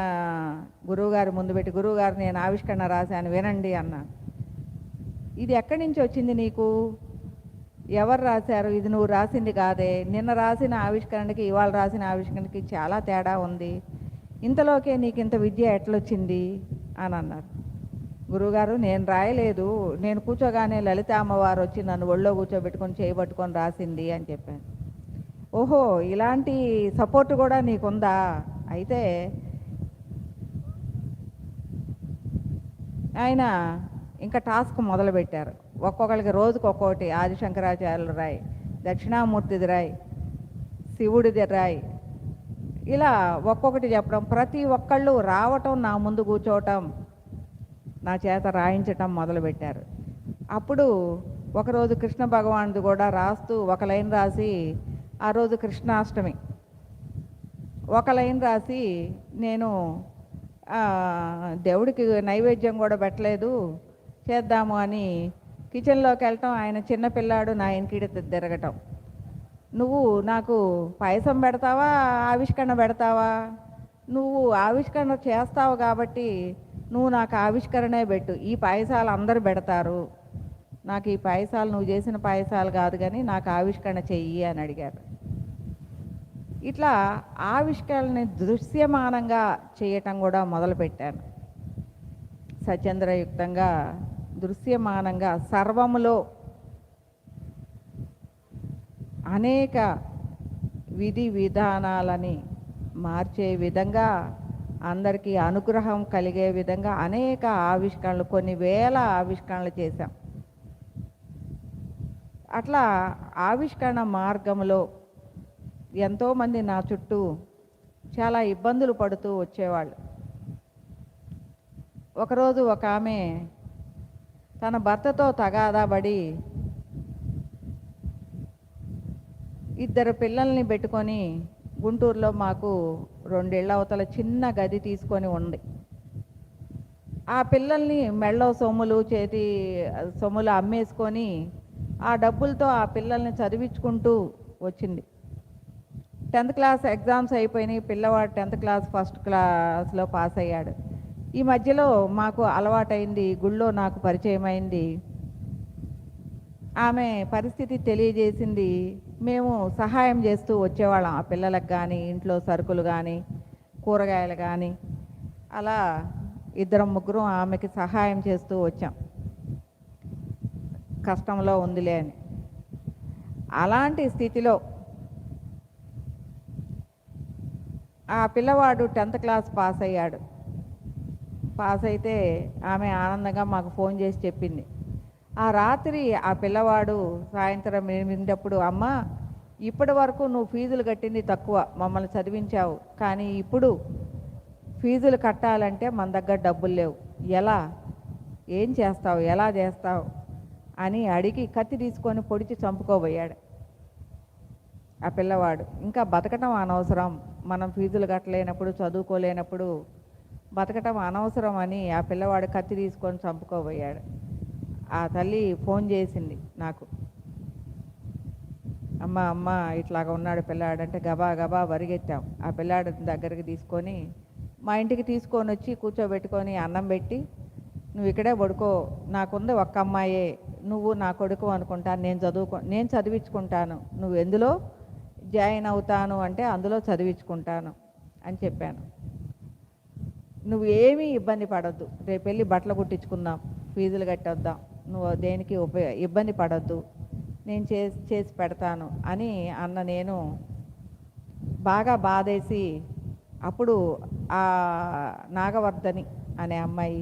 గురువుగారి ముందు పెట్టి, గురువుగారు నేను ఆవిష్కరణ రాశాను వినండి అన్నాను. ఇది ఎక్కడి నుంచి వచ్చింది నీకు, ఎవరు రాశారు, ఇది నువ్వు రాసింది కాదే, నిన్న రాసిన ఆవిష్కరణకి ఇవాళ రాసిన ఆవిష్కరణకి చాలా తేడా ఉంది, ఇంతలోకే నీకు ఇంత విద్య ఎట్లొచ్చింది అని అన్నారు. గురువుగారు నేను రాయలేదు, నేను కూర్చోగానే లలిత అమ్మవారు వచ్చి నన్ను ఒళ్ళో కూర్చోబెట్టుకొని చేయబట్టుకొని రాసింది అని చెప్పాను. ఓహో ఇలాంటి సపోర్ట్ కూడా నీకుందా, అయితే ఆయన ఇంకా టాస్క్ మొదలుపెట్టారు. ఒక్కొక్కరికి రోజుకి ఒక్కొక్కటి, ఆదిశంకరాచార్యులు రాయ్, దక్షిణామూర్తిది రాయ్, శివుడిది రాయ్, ఇలా ఒక్కొక్కటి చెప్పడం, ప్రతి ఒక్కళ్ళు రావటం, నా ముందు కూర్చోవటం, నా చేత రాయించటం మొదలుపెట్టారు. అప్పుడు ఒకరోజు కృష్ణ భగవానుడు కూడా రాస్తూ ఒక లైన్ రాసి, ఆ రోజు కృష్ణాష్టమి, ఒక లైన్ రాసి నేను దేవుడికి నైవేద్యం కూడా పెట్టలేదు చేద్దాము అని కిచెన్లోకి వెళ్ళటం, ఆయన చిన్నపిల్లాడు నా ఇంటికి తిరగటం, నువ్వు నాకు పాయసం పెడతావా ఆవిష్కరణ పెడతావా, నువ్వు ఆవిష్కరణ చేస్తావు కాబట్టి నువ్వు నాకు ఆవిష్కరణే పెట్టు, ఈ పాయసాలు అందరూ పెడతారు, నాకు ఈ పాయసాలు నువ్వు చేసిన పాయసాలు కాదు కానీ నాకు ఆవిష్కరణ చెయ్యి అని అడిగారు. ఇట్లా ఆవిష్కరణని దృశ్యమానంగా చేయటం కూడా మొదలుపెట్టాను. సచంద్రయుక్తంగా దృశ్యమానంగా సర్వములో అనేక విధి విధానాలని మార్చే విధంగా, అందరికీ అనుగ్రహం కలిగే విధంగా అనేక ఆవిష్కరణలు, కొన్ని వేల ఆవిష్కరణలు చేశాం. అట్లా ఆవిష్కరణ మార్గంలో ఎంతోమంది నా చుట్టూ చాలా ఇబ్బందులు పడుతూ వచ్చేవాళ్ళు. ఒకరోజు ఒక ఆమె తన భర్తతో తగాదా పడి ఇద్దరు పిల్లల్ని పెట్టుకొని గుంటూరులో మాకు 2 ఇళ్ళ అవతల చిన్న గది తీసుకొని ఉంది. ఆ పిల్లల్ని మెళ్ళో సొమ్ములు సొమ్ములు అమ్మేసుకొని ఆ డబ్బులతో ఆ పిల్లల్ని చదివించుకుంటూ వచ్చింది. 10th క్లాస్ ఎగ్జామ్స్ అయిపోయినాయి. పిల్లవాడు 10th క్లాస్ ఫస్ట్ క్లాస్లో పాస్ అయ్యాడు. ఈ మధ్యలో మాకు అలవాటైంది, గుళ్ళో నాకు పరిచయం అయింది. ఆమె పరిస్థితి తెలియజేసింది. మేము సహాయం చేస్తూ వచ్చేవాళ్ళం ఆ పిల్లలకు కానీ, ఇంట్లో సరుకులు కానీ, కూరగాయలు కానీ, అలా 2-3 ఆమెకి సహాయం చేస్తూ వచ్చాం, కష్టంలో ఉందిలే అని. అలాంటి స్థితిలో ఆ పిల్లవాడు 10th క్లాస్ పాస్ అయ్యాడు. పాస్ అయితే ఆమె ఆనందంగా మాకు ఫోన్ చేసి చెప్పింది. ఆ రాత్రి ఆ పిల్లవాడు సాయంత్రం 8 అమ్మ, ఇప్పటి వరకు నువ్వు ఫీజులు కట్టింది తక్కువ, మమ్మల్ని చదివించావు, కానీ ఇప్పుడు ఫీజులు కట్టాలంటే మన దగ్గర డబ్బులు లేవు, ఏం చేస్తావు, ఎలా చేస్తావు అని అడిగి కత్తి తీసుకొని పొడిచి చంపుకోబోయాడు ఆ పిల్లవాడు. ఇంకా బతకటం అనవసరం, మనం ఫీజులు కట్టలేనప్పుడు, చదువుకోలేనప్పుడు బతకటం అనవసరం అని ఆ పిల్లవాడు కత్తి తీసుకొని చంపుకోబోయాడు. ఆ తల్లి ఫోన్ చేసింది నాకు, అమ్మ ఇట్లాగా ఉన్నాడు పిల్లాడు అంటే గబా గబా పరిగెత్తాం. ఆ పిల్లాడు దగ్గరికి తీసుకొని మా ఇంటికి తీసుకొని వచ్చి కూర్చోబెట్టుకొని అన్నం పెట్టి, నువ్వు ఇక్కడే పడుకో, నాకుంది ఒక్క అమ్మాయే, నువ్వు నా కొడుకు అనుకుంటాను, నేను చదివించుకుంటాను, నువ్వు ఎందులో జాయిన్ అవుతాను అంటే అందులో చదివించుకుంటాను అని చెప్పాను. నువ్వు ఏమీ ఇబ్బంది పడొద్దు, రేపు వెళ్ళి బట్టలు కుట్టించుకుందాం, ఫీజులు కట్టొద్దాం, నువ్వు దేనికి ఇబ్బంది పడొద్దు, నేను చేసి పెడతాను అని అన్న. నేను బాగా బాధేసి అప్పుడు ఆ నాగవర్ధని అనే అమ్మాయి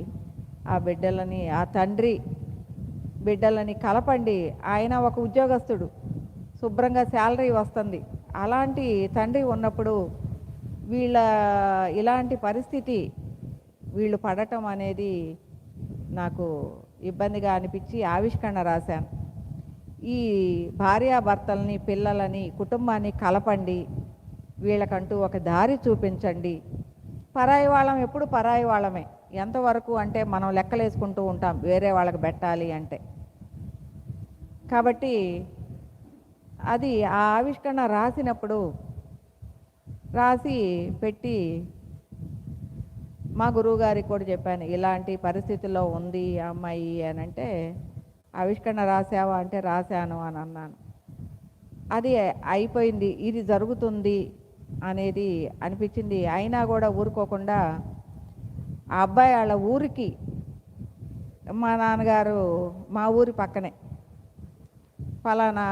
ఆ బిడ్డలని, ఆ తండ్రి బిడ్డలని కలపండి, ఆయన ఒక ఉద్యోగస్తుడు, శుభ్రంగా శాలరీ వస్తుంది, అలాంటి తండ్రి ఉన్నప్పుడు ఇలాంటి పరిస్థితి వీళ్ళు పడటం అనేది నాకు ఇబ్బందిగా అనిపించి ఆవిష్కరణ రాశాను. ఈ భార్యాభర్తల్ని, పిల్లలని, కుటుంబాన్ని కలపండి, వీళ్ళకంటూ ఒక దారి చూపించండి. పరాయి వాళ్ళం ఎప్పుడు పరాయి వాళ్ళమే, ఎంతవరకు అంటే మనం లెక్కలేసుకుంటూ ఉంటాం వేరే వాళ్ళకి పెట్టాలి అంటే. కాబట్టి అది ఆ ఆవిష్కరణ రాసినప్పుడు రాసి పెట్టి మా గురువుగారికి కూడా చెప్పాను, ఇలాంటి పరిస్థితుల్లో ఉంది ఆ అమ్మాయి అని అంటే, ఆవిష్కరణ రాసావా అంటే రాశాను అని అన్నాను. అది అయిపోయింది, ఇది జరుగుతుంది అనేది అనిపించింది. అయినా కూడా ఊరుకోకుండా ఆ అబ్బాయి వాళ్ళ ఊరికి, మా నాన్నగారు మా ఊరి పక్కనే, ఫలానా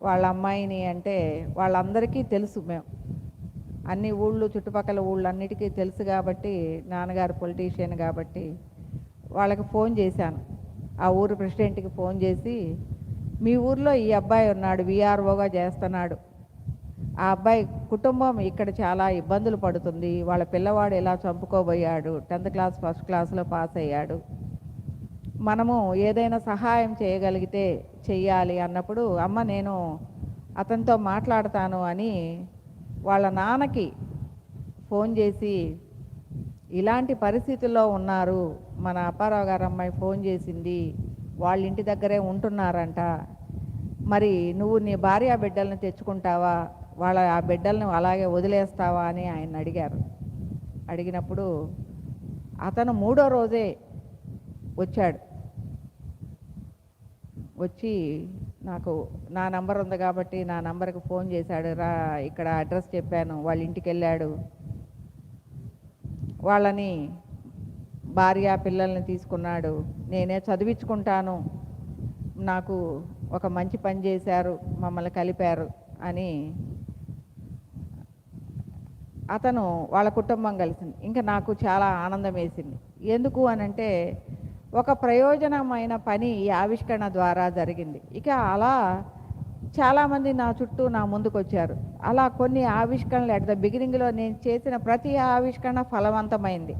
వాళ్ళ అమ్మాయిని అంటే వాళ్ళందరికీ తెలుసు, మేము అన్ని ఊళ్ళు, చుట్టుపక్కల ఊళ్ళన్నిటికీ తెలుసు కాబట్టి, నాన్నగారు పొలిటీషియన్ కాబట్టి వాళ్ళకి ఫోన్ చేశాను. ఆ ఊరు ప్రెసిడెంట్కి ఫోన్ చేసి, మీ ఊర్లో ఈ అబ్బాయి ఉన్నాడు, విఆర్ఓగా చేస్తున్నాడు, ఆ అబ్బాయి కుటుంబం ఇక్కడ చాలా ఇబ్బందులు పడుతుంది, వాళ్ళ పిల్లవాడు ఇలా చంపుకోబోయాడు, 10th క్లాస్ ఫస్ట్ క్లాస్లో పాస్ అయ్యాడు, మనము ఏదైనా సహాయం చేయగలిగితే చెయ్యాలి అన్నప్పుడు, అమ్మ నేను అతనితో మాట్లాడతాను అని వాళ్ళ నాన్నకి ఫోన్ చేసి, ఇలాంటి పరిస్థితుల్లో ఉన్నారు, మన అప్పారావు గారు అమ్మాయి ఫోన్ చేసింది, వాళ్ళ ఇంటి దగ్గరే ఉంటున్నారంట, మరి నువ్వు నీ భార్య బిడ్డలను తెచ్చుకుంటావా, ఆ బిడ్డలను అలాగే వదిలేస్తావా అని ఆయన అడిగారు. అడిగినప్పుడు అతను 3వ రోజే వచ్చాడు. వచ్చి నాకు నా నంబర్ ఉంది కాబట్టి నా నంబర్కి ఫోన్ చేశాడు. రా, ఇక్కడ అడ్రస్ చెప్పాను, వాళ్ళ ఇంటికి వెళ్ళాడు. వాళ్ళని భార్య పిల్లల్ని తీసుకున్నాడు. నేనే చదివించుకుంటాను, నాకు ఒక మంచి పని చేశారు, మమ్మల్ని కలిపారు అని అతను వాళ్ళ కుటుంబం కలిసింది. ఇంకా నాకు చాలా ఆనందం వేసింది. ఎందుకు అనంటే ఒక ప్రయోజనమైన పని ఈ ఆవిష్కరణ ద్వారా జరిగింది. ఇక అలా చాలామంది నా చుట్టూ నా ముందుకు వచ్చారు. అలా కొన్ని ఆవిష్కరణలు అట్ ద బిగినింగ్లో నేను చేసిన ప్రతి ఆవిష్కరణ ఫలవంతమైంది.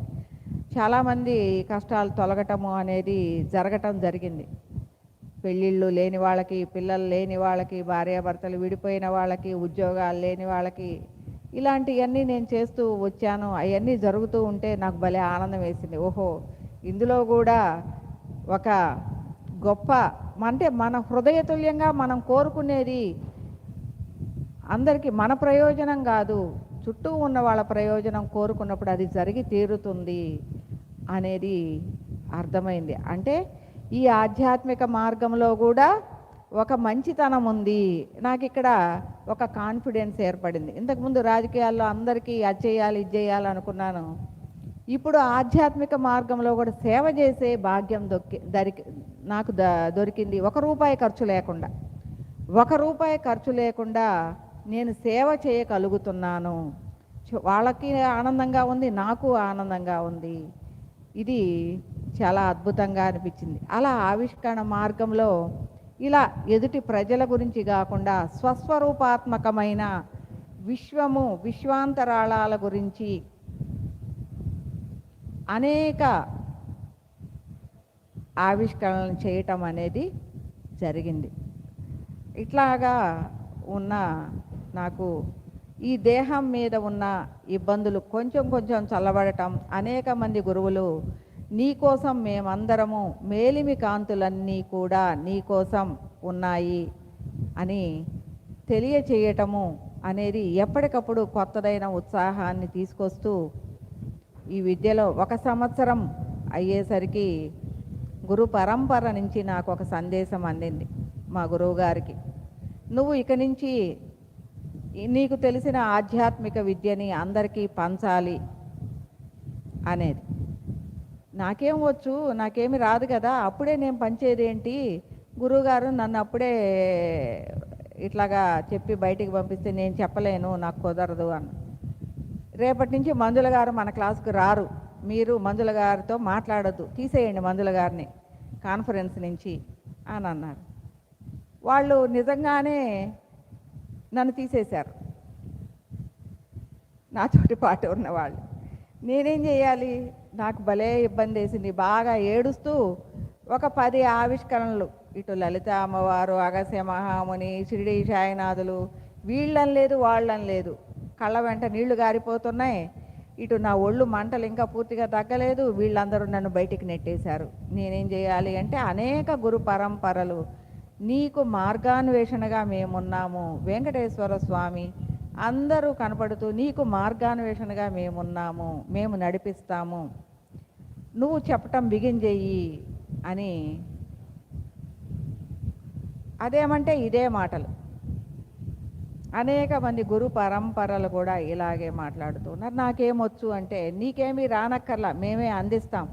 చాలామంది కష్టాలు తొలగటము అనేది జరగటం జరిగింది. పెళ్ళిళ్ళు లేని వాళ్ళకి, పిల్లలు లేని వాళ్ళకి, భార్యాభర్తలు విడిపోయిన వాళ్ళకి, ఉద్యోగాలు లేని వాళ్ళకి, ఇలాంటివన్నీ నేను చేస్తూ వచ్చాను. అవన్నీ జరుగుతూ ఉంటే నాకు భలే ఆనందం వేసింది. ఓహో, ఇందులో కూడా ఒక గొప్ప అంటే మన హృదయతుల్యంగా మనం కోరుకునేది అందరికీ మన ప్రయోజనం కాదు, చుట్టూ ఉన్న వాళ్ళ ప్రయోజనం కోరుకున్నప్పుడు అది జరిగి తీరుతుంది అనేది అర్థమైంది. అంటే ఈ ఆధ్యాత్మిక మార్గంలో కూడా ఒక మంచితనం ఉంది. నాకు ఇక్కడ ఒక కాన్ఫిడెన్స్ ఏర్పడింది. ఇంతకుముందు రాజకీయాల్లో అందరికీ అది చేయాలి ఇది చేయాలి అనుకున్నాను. ఇప్పుడు ఆధ్యాత్మిక మార్గంలో కూడా సేవ చేసే భాగ్యం నాకు దొరికింది. ₹1 ఖర్చు లేకుండా, ₹1 ఖర్చు లేకుండా నేను సేవ చేయగలుగుతున్నాను. వాళ్ళకి ఆనందంగా ఉంది, నాకు ఆనందంగా ఉంది. ఇది చాలా అద్భుతంగా అనిపించింది. అలా ఆవిష్కరణ మార్గంలో ఇలా ఎదుటి ప్రజల గురించి కాకుండా స్వస్వరూపాత్మకమైన విశ్వము, విశ్వాంతరాళాల గురించి అనేక ఆవిష్కరణలు చేయటం అనేది జరిగింది. ఇట్లాగా ఉన్న నాకు ఈ దేహం మీద ఉన్న ఇబ్బందులు కొంచెం కొంచెం చల్లబడటం, అనేక మంది గురువులు నీకోసం మేమందరము, మేలిమి కాంతులన్నీ కూడా నీకోసం ఉన్నాయి అని తెలియచేయటము అనేది ఎప్పటికప్పుడు కొత్తదైన ఉత్సాహాన్ని తీసుకొస్తూ ఈ విద్యలో 1 సంవత్సరం అయ్యేసరికి గురు పరంపర నుంచి నాకు ఒక సందేశం అందింది మా గురువు గారికి. నువ్వు ఇక నుంచి నీకు తెలిసిన ఆధ్యాత్మిక విద్యని అందరికీ పంచాలి అనేది. నాకేం వచ్చు, నాకేమి రాదు కదా, అప్పుడే నేను పంచేదేంటి, గురువుగారు నన్ను అప్పుడే ఇట్లాగా చెప్పి బయటికి పంపిస్తే నేను చెప్పలేను, నాకు కుదరదు అన్న. రేపటి నుంచి మంజుల గారు మన క్లాసుకు రారు, మీరు మంజుల గారితో మాట్లాడొద్దు, తీసేయండి మంజుల గారిని కాన్ఫరెన్స్ నుంచి అని అన్నారు. వాళ్ళు నిజంగానే నన్ను తీసేశారు, నాతోటి పాటు ఉన్నవాళ్ళు. నేనేం చేయాలి, నాకు భలే ఇబ్బంది వేసింది. బాగా ఏడుస్తూ ఒక 10 ఆవిష్కరణలు, ఇటు లలిత అమ్మవారు, అగస్య మహాముని, షిరిడి సాయినాథులు, వీళ్ళని లేదు వాళ్ళని లేదు, కళ్ళ వెంట నీళ్లు గారిపోతున్నాయి. ఇటు నా ఒళ్ళు మంటలు ఇంకా పూర్తిగా తగ్గలేదు. వీళ్ళందరూ నన్ను బయటికి నెట్టేశారు. నేనేం చేయాలి అంటే అనేక గురు పరంపరలు, నీకు మార్గాన్వేషణగా మేమున్నాము, వెంకటేశ్వర స్వామి అందరూ కనపడుతూ నీకు మార్గాన్వేషణగా మేమున్నాము, మేము నడిపిస్తాము, నువ్వు చెప్పటం బిగించెయ్యి అని. అదేమంటే ఇదే మాటలు. అనేక మంది గురు పరంపరలు కూడా ఇలాగే మాట్లాడుతున్నారు. నాకేమొచ్చు అంటే, నీకేమీ రానక్కర్లా, మేమే అందిస్తాం,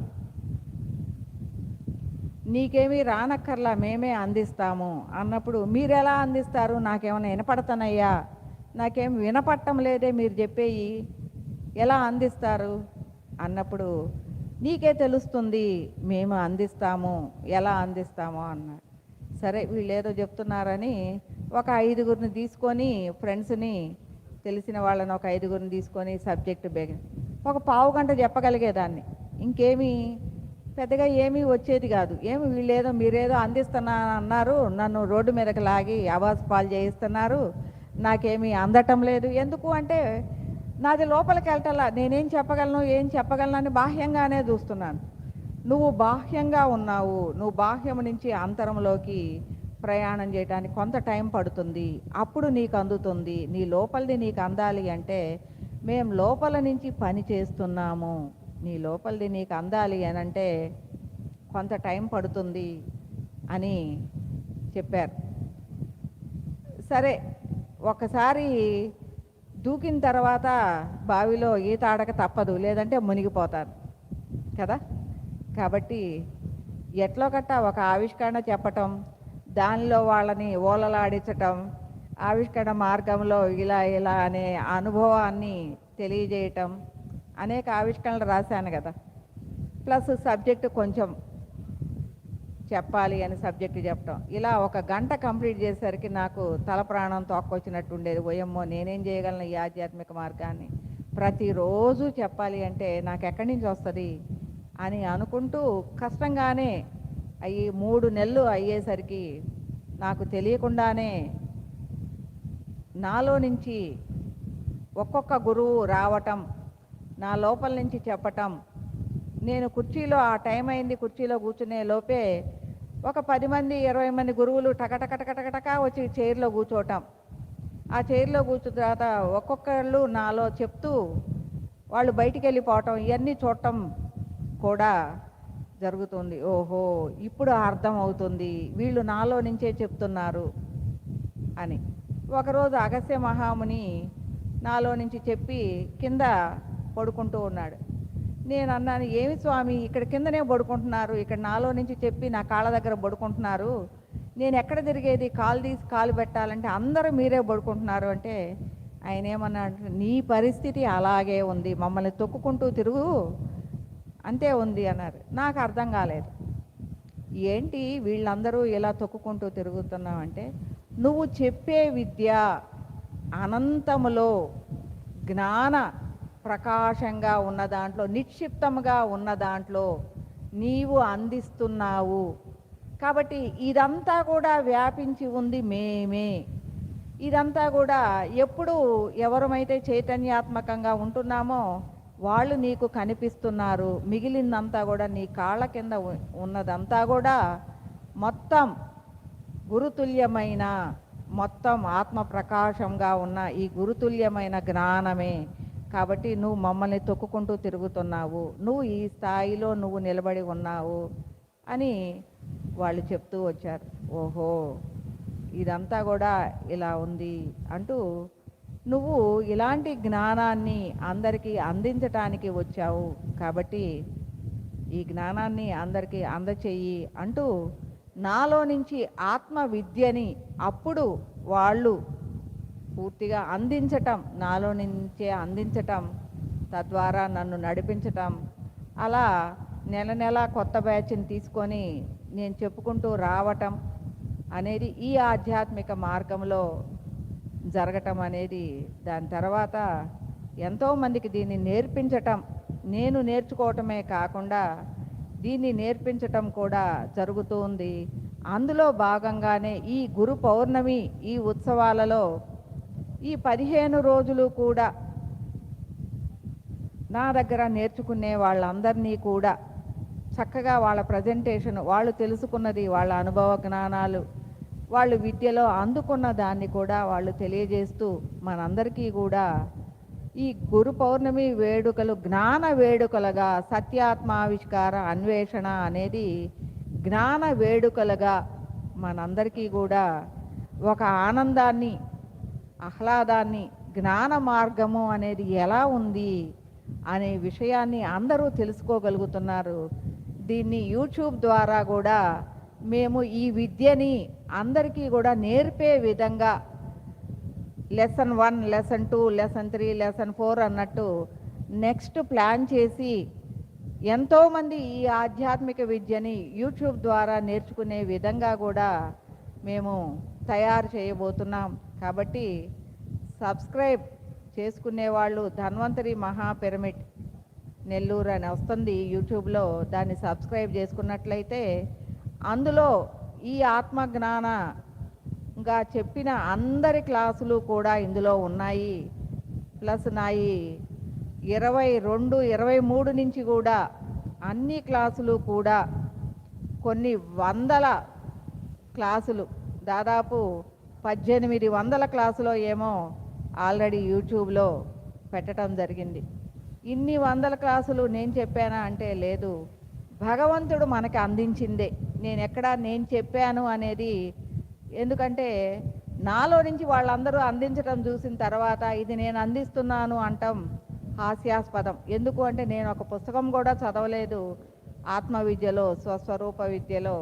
నీకేమీ రానక్కర్లా, మేమే అందిస్తాము అన్నప్పుడు మీరు ఎలా అందిస్తారు, నాకేమైనా వినపడతానయ్యా, నాకేం వినపడటం లేదే మీరు చెప్పేయి, ఎలా అందిస్తారు అన్నప్పుడు నీకే తెలుస్తుంది, మేము అందిస్తాము, ఎలా అందిస్తామో అన్నారు. సరే, వీళ్ళు ఏదో చెప్తున్నారని ఒక 5గురిని తీసుకొని, ఫ్రెండ్స్ని, తెలిసిన వాళ్ళని ఒక 5గురిని తీసుకొని సబ్జెక్టు ఒక పావు గంట చెప్పగలిగేదాన్ని. ఇంకేమీ పెద్దగా ఏమీ వచ్చేది కాదు. ఏమి వీళ్ళేదో మీరేదో అందిస్తున్నా అన్నారు, నన్ను రోడ్డు మీదకి లాగి అవాజ్ పాలు చేయిస్తున్నారు, నాకేమీ అందటం లేదు. ఎందుకు అంటే నాది లోపలికి వెళ్ళటల్లా, నేనేం చెప్పగలను ఏం చెప్పగలను బాహ్యంగానే చూస్తున్నాను. నువ్వు బాహ్యంగా ఉన్నావు, నువ్వు బాహ్యం నుంచి అంతరంలోకి ప్రయాణం చేయడానికి కొంత టైం పడుతుంది, అప్పుడు నీకు అందుతుంది. నీ లోపలిది నీకు అందాలి అంటే మేము లోపల నుంచి పని చేస్తున్నాము, నీ లోపలిది నీకు అందాలి అని అంటే కొంత టైం పడుతుంది అని చెప్పారు. సరే, ఒకసారి దూకిన తర్వాత బావిలో ఈత ఆడక తప్పదు, లేదంటే మునిగిపోతాను కదా. కాబట్టి ఎట్లో గట్టా ఒక ఆవిష్కరణ చెప్పటం, దానిలో వాళ్ళని ఓలలాడించటం, ఆవిష్కరణ మార్గంలో ఇలా ఇలా అనే అనుభవాన్ని తెలియజేయటం, అనేక ఆవిష్కరణలు రాశాను కదా. ప్లస్ సబ్జెక్టు కొంచెం చెప్పాలి అని సబ్జెక్టు చెప్పటం, ఇలా ఒక గంట కంప్లీట్ చేసేసరికి నాకు తల ప్రాణం తోక్కొచ్చినట్టు ఉండేది. ఓయమ్మో, నేనేం చేయగలను ఈ ఆధ్యాత్మిక మార్గాన్ని, ప్రతిరోజు చెప్పాలి అంటే నాకు ఎక్కడి నుంచి వస్తుంది అని అనుకుంటూ కష్టంగానే అయ్యి 3 నెలలు అయ్యేసరికి నాకు తెలియకుండానే నాలో నుంచి ఒక్కొక్క గురువు రావటం, నా లోపల నుంచి చెప్పటం, నేను కుర్చీలో ఆ టైం అయింది కుర్చీలో కూర్చునే లోపే ఒక 10 మంది 20 మంది గురువులు టకటకటకటక వచ్చి చైర్లో కూర్చోవటం. ఆ చైర్లో కూర్చున్న తర్వాత ఒక్కొక్కళ్ళు నాలో చెప్తూ వాళ్ళు బయటికి వెళ్ళిపోవటం, ఇవన్నీ చూడటం కూడా జరుగుతుంది. ఓహో, ఇప్పుడు అర్థం అవుతుంది, వీళ్ళు నాలో నుంచే చెప్తున్నారు అని. ఒకరోజు అగస్త్య మహాముని నాలో నుంచి చెప్పి కింద పడుకుంటూ ఉన్నాడు. నేను అన్నాను, ఏమి స్వామి ఇక్కడ కిందనే పడుకుంటున్నారు, ఇక్కడ నాలో నుంచి చెప్పి నా కాళ్ళ దగ్గర పడుకుంటున్నారు, నేను ఎక్కడ తిరిగేది, కాలు తీసి కాలు పెట్టాలంటే అందరూ మీరే పడుకుంటున్నారు అంటే ఆయన ఏమన్నాడు, నీ పరిస్థితి అలాగే ఉంది, మమ్మల్ని తొక్కుకుంటూ తిరుగు, అంతే ఉంది అన్నారు. నాకు అర్థం కాలేదు, ఏంటి వీళ్ళందరూ ఇలా తొక్కుకుంటూ తిరుగుతున్నామంటే, నువ్వు చెప్పే విద్య అనంతములో జ్ఞాన ప్రకాశంగా ఉన్న దాంట్లో, నిక్షిప్తంగా ఉన్న దాంట్లో నీవు అందిస్తున్నావు. కాబట్టి ఇదంతా కూడా వ్యాపించి ఉంది మేమే. ఇదంతా కూడా ఎప్పుడు ఎవరమైతే చైతన్యాత్మకంగా ఉంటున్నామో వాళ్ళు నీకు కనిపిస్తున్నారు. మిగిలిందంతా కూడా నీ కాళ్ళ కింద ఉన్నదంతా కూడా మొత్తం గురుతుల్యమైన, మొత్తం ఆత్మ ప్రకాశంగా ఉన్న ఈ గురుతుల్యమైన జ్ఞానమే. కాబట్టి నువ్వు మమ్మల్ని తొక్కుకుంటూ తిరుగుతున్నావు, నువ్వు ఈ స్థాయిలో నువ్వు నిలబడి ఉన్నావు అని వాళ్ళు చెప్తూ వచ్చారు. ఓహో, ఇదంతా కూడా ఇలా ఉంది అంటూ, నువ్వు ఇలాంటి జ్ఞానాన్ని అందరికీ అందించటానికి వచ్చావు, కాబట్టి ఈ జ్ఞానాన్ని అందరికీ అందచెయ్యి అంటూ నాలో నుంచి ఆత్మ విద్యని అప్పుడు వాళ్ళు పూర్తిగా అందించటం, నాలో నుంచే అందించటం, తద్వారా నన్ను నడిపించటం. అలా నెల నెల కొత్త బ్యాచ్ని తీసుకొని నేను చెప్పుకుంటూ రావటం అనేది ఈ ఆధ్యాత్మిక మార్గంలో జరగటం అనేది. దాని తర్వాత ఎంతోమందికి దీన్ని నేర్పించటం, నేను నేర్చుకోవటమే కాకుండా దీన్ని నేర్పించటం కూడా జరుగుతూ ఉంది. అందులో భాగంగానే ఈ గురు పౌర్ణమి ఈ ఉత్సవాలలో ఈ 15 రోజులు కూడా నా దగ్గర నేర్చుకునే వాళ్ళందరినీ కూడా చక్కగా వాళ్ళ ప్రజెంటేషన్, వాళ్ళు తెలుసుకున్నది, వాళ్ళ అనుభవ జ్ఞానాలు, వాళ్ళు విద్యలో అందుకున్న దాన్ని కూడా వాళ్ళు తెలియజేస్తూ మనందరికీ కూడా ఈ గురు పౌర్ణమి వేడుకలు జ్ఞాన వేడుకలుగా, సత్యాత్మావిష్కార అన్వేషణ అనేది జ్ఞాన వేడుకలుగా మనందరికీ కూడా ఒక ఆనందాన్ని, ఆహ్లాదాన్ని, జ్ఞాన మార్గము అనేది ఎలా ఉంది అనే విషయాన్ని అందరూ తెలుసుకోగలుగుతున్నారు. దీన్ని యూట్యూబ్ ద్వారా కూడా మేము ఈ విద్యని అందరికీ కూడా నేర్పే విధంగా లెసన్ 1, లెసన్ 2, లెసన్ 3, లెసన్ 4 అన్నట్టు నెక్స్ట్ ప్లాన్ చేసి ఎంతోమంది ఈ ఆధ్యాత్మిక విద్యని యూట్యూబ్ ద్వారా నేర్చుకునే విధంగా కూడా మేము తయారు చేయబోతున్నాం. కాబట్టి సబ్స్క్రైబ్ చేసుకునే వాళ్ళు ధన్వంతరి మహా పిరమిడ్ నెల్లూరు అని వస్తుంది యూట్యూబ్లో, దాన్ని సబ్స్క్రైబ్ చేసుకున్నట్లయితే అందులో ఈ ఆత్మజ్ఞానంగా చెప్పిన అందరి క్లాసులు కూడా ఇందులో ఉన్నాయి. ప్లస్ నా ఈ 22, 23 నుంచి కూడా అన్ని క్లాసులు కూడా కొన్ని వందల క్లాసులు, దాదాపు 1800 క్లాసులో ఏమో ఆల్రెడీ యూట్యూబ్లో పెట్టడం జరిగింది. ఇన్ని వందల క్లాసులు నేను చెప్పానా అంటే లేదు, భగవంతుడు మనకి అందించిందే. నేను చెప్పాను అనేది ఎందుకంటే నాలో నుంచి వాళ్ళందరూ అందించడం చూసిన తర్వాత ఇది నేను అందిస్తున్నాను అంటాం హాస్యాస్పదం. ఎందుకు అంటే నేను ఒక పుస్తకం కూడా చదవలేదు. ఆత్మ విద్యలో, స్వస్వరూప విద్యలో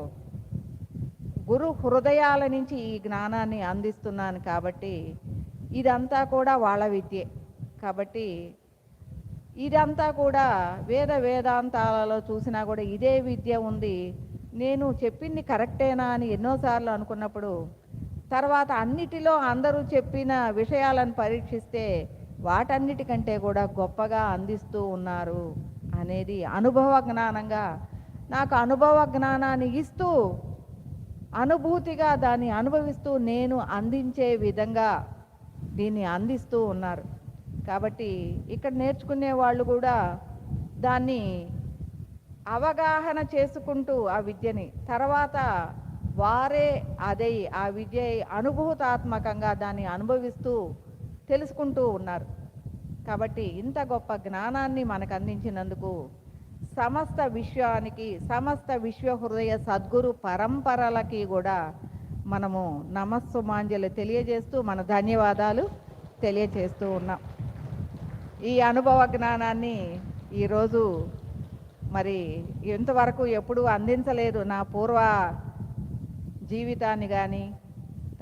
గురు హృదయాల నుంచి ఈ జ్ఞానాన్ని అందిస్తున్నాను కాబట్టి ఇదంతా కూడా వాళ్ళ విద్యే. కాబట్టి ఇదంతా కూడా వేదాంతాలలో చూసినా కూడా ఇదే విద్య ఉంది. నేను చెప్పింది కరెక్టేనా అని ఎన్నోసార్లు అనుకున్నప్పుడు తర్వాత అన్నిటిలో అందరూ చెప్పిన విషయాలను పరీక్షిస్తే వాటన్నిటికంటే కూడా గొప్పగా అందిస్తూ ఉన్నారు అనేది అనుభవ జ్ఞానంగా నాకు అనుభవ జ్ఞానాన్ని ఇస్తూ అనుభూతిగా దాన్ని అనుభవిస్తూ నేను అందించే విధంగా దీన్ని అందిస్తూ ఉన్నారు. కాబట్టి ఇక్కడ నేర్చుకునే వాళ్ళు కూడా దాన్ని అవగాహన చేసుకుంటూ ఆ విద్యని తర్వాత వారే అదే ఆ విద్య అనుభూతాత్మకంగా దాన్ని అనుభవిస్తూ తెలుసుకుంటూ ఉన్నారు. కాబట్టి ఇంత గొప్ప జ్ఞానాన్ని మనకు అందించినందుకు సమస్త విశ్వానికి, సమస్త విశ్వ హృదయ సద్గురు పరంపరలకి కూడా మనము నమస్సుమాంజలి తెలియజేస్తూ మన ధన్యవాదాలు తెలియజేస్తూ ఉన్నాం. ఈ అనుభవ జ్ఞానాన్ని ఈరోజు మరి ఇంతవరకు ఎప్పుడూ అందించలేదు. నా పూర్వ జీవితాన్ని కానీ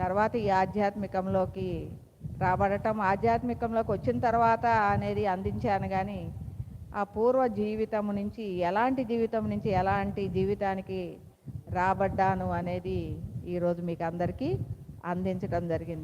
తర్వాత ఈ ఆధ్యాత్మికంలోకి రాబడటం, ఆధ్యాత్మికంలోకి వచ్చిన తర్వాత అనేది అందించాను. కానీ ఆ పూర్వ జీవితం నుంచి ఎలాంటి జీవితానికి రాబడ్డాను అనేది ఈరోజు మీకు అందరికీ అందించడం జరిగింది.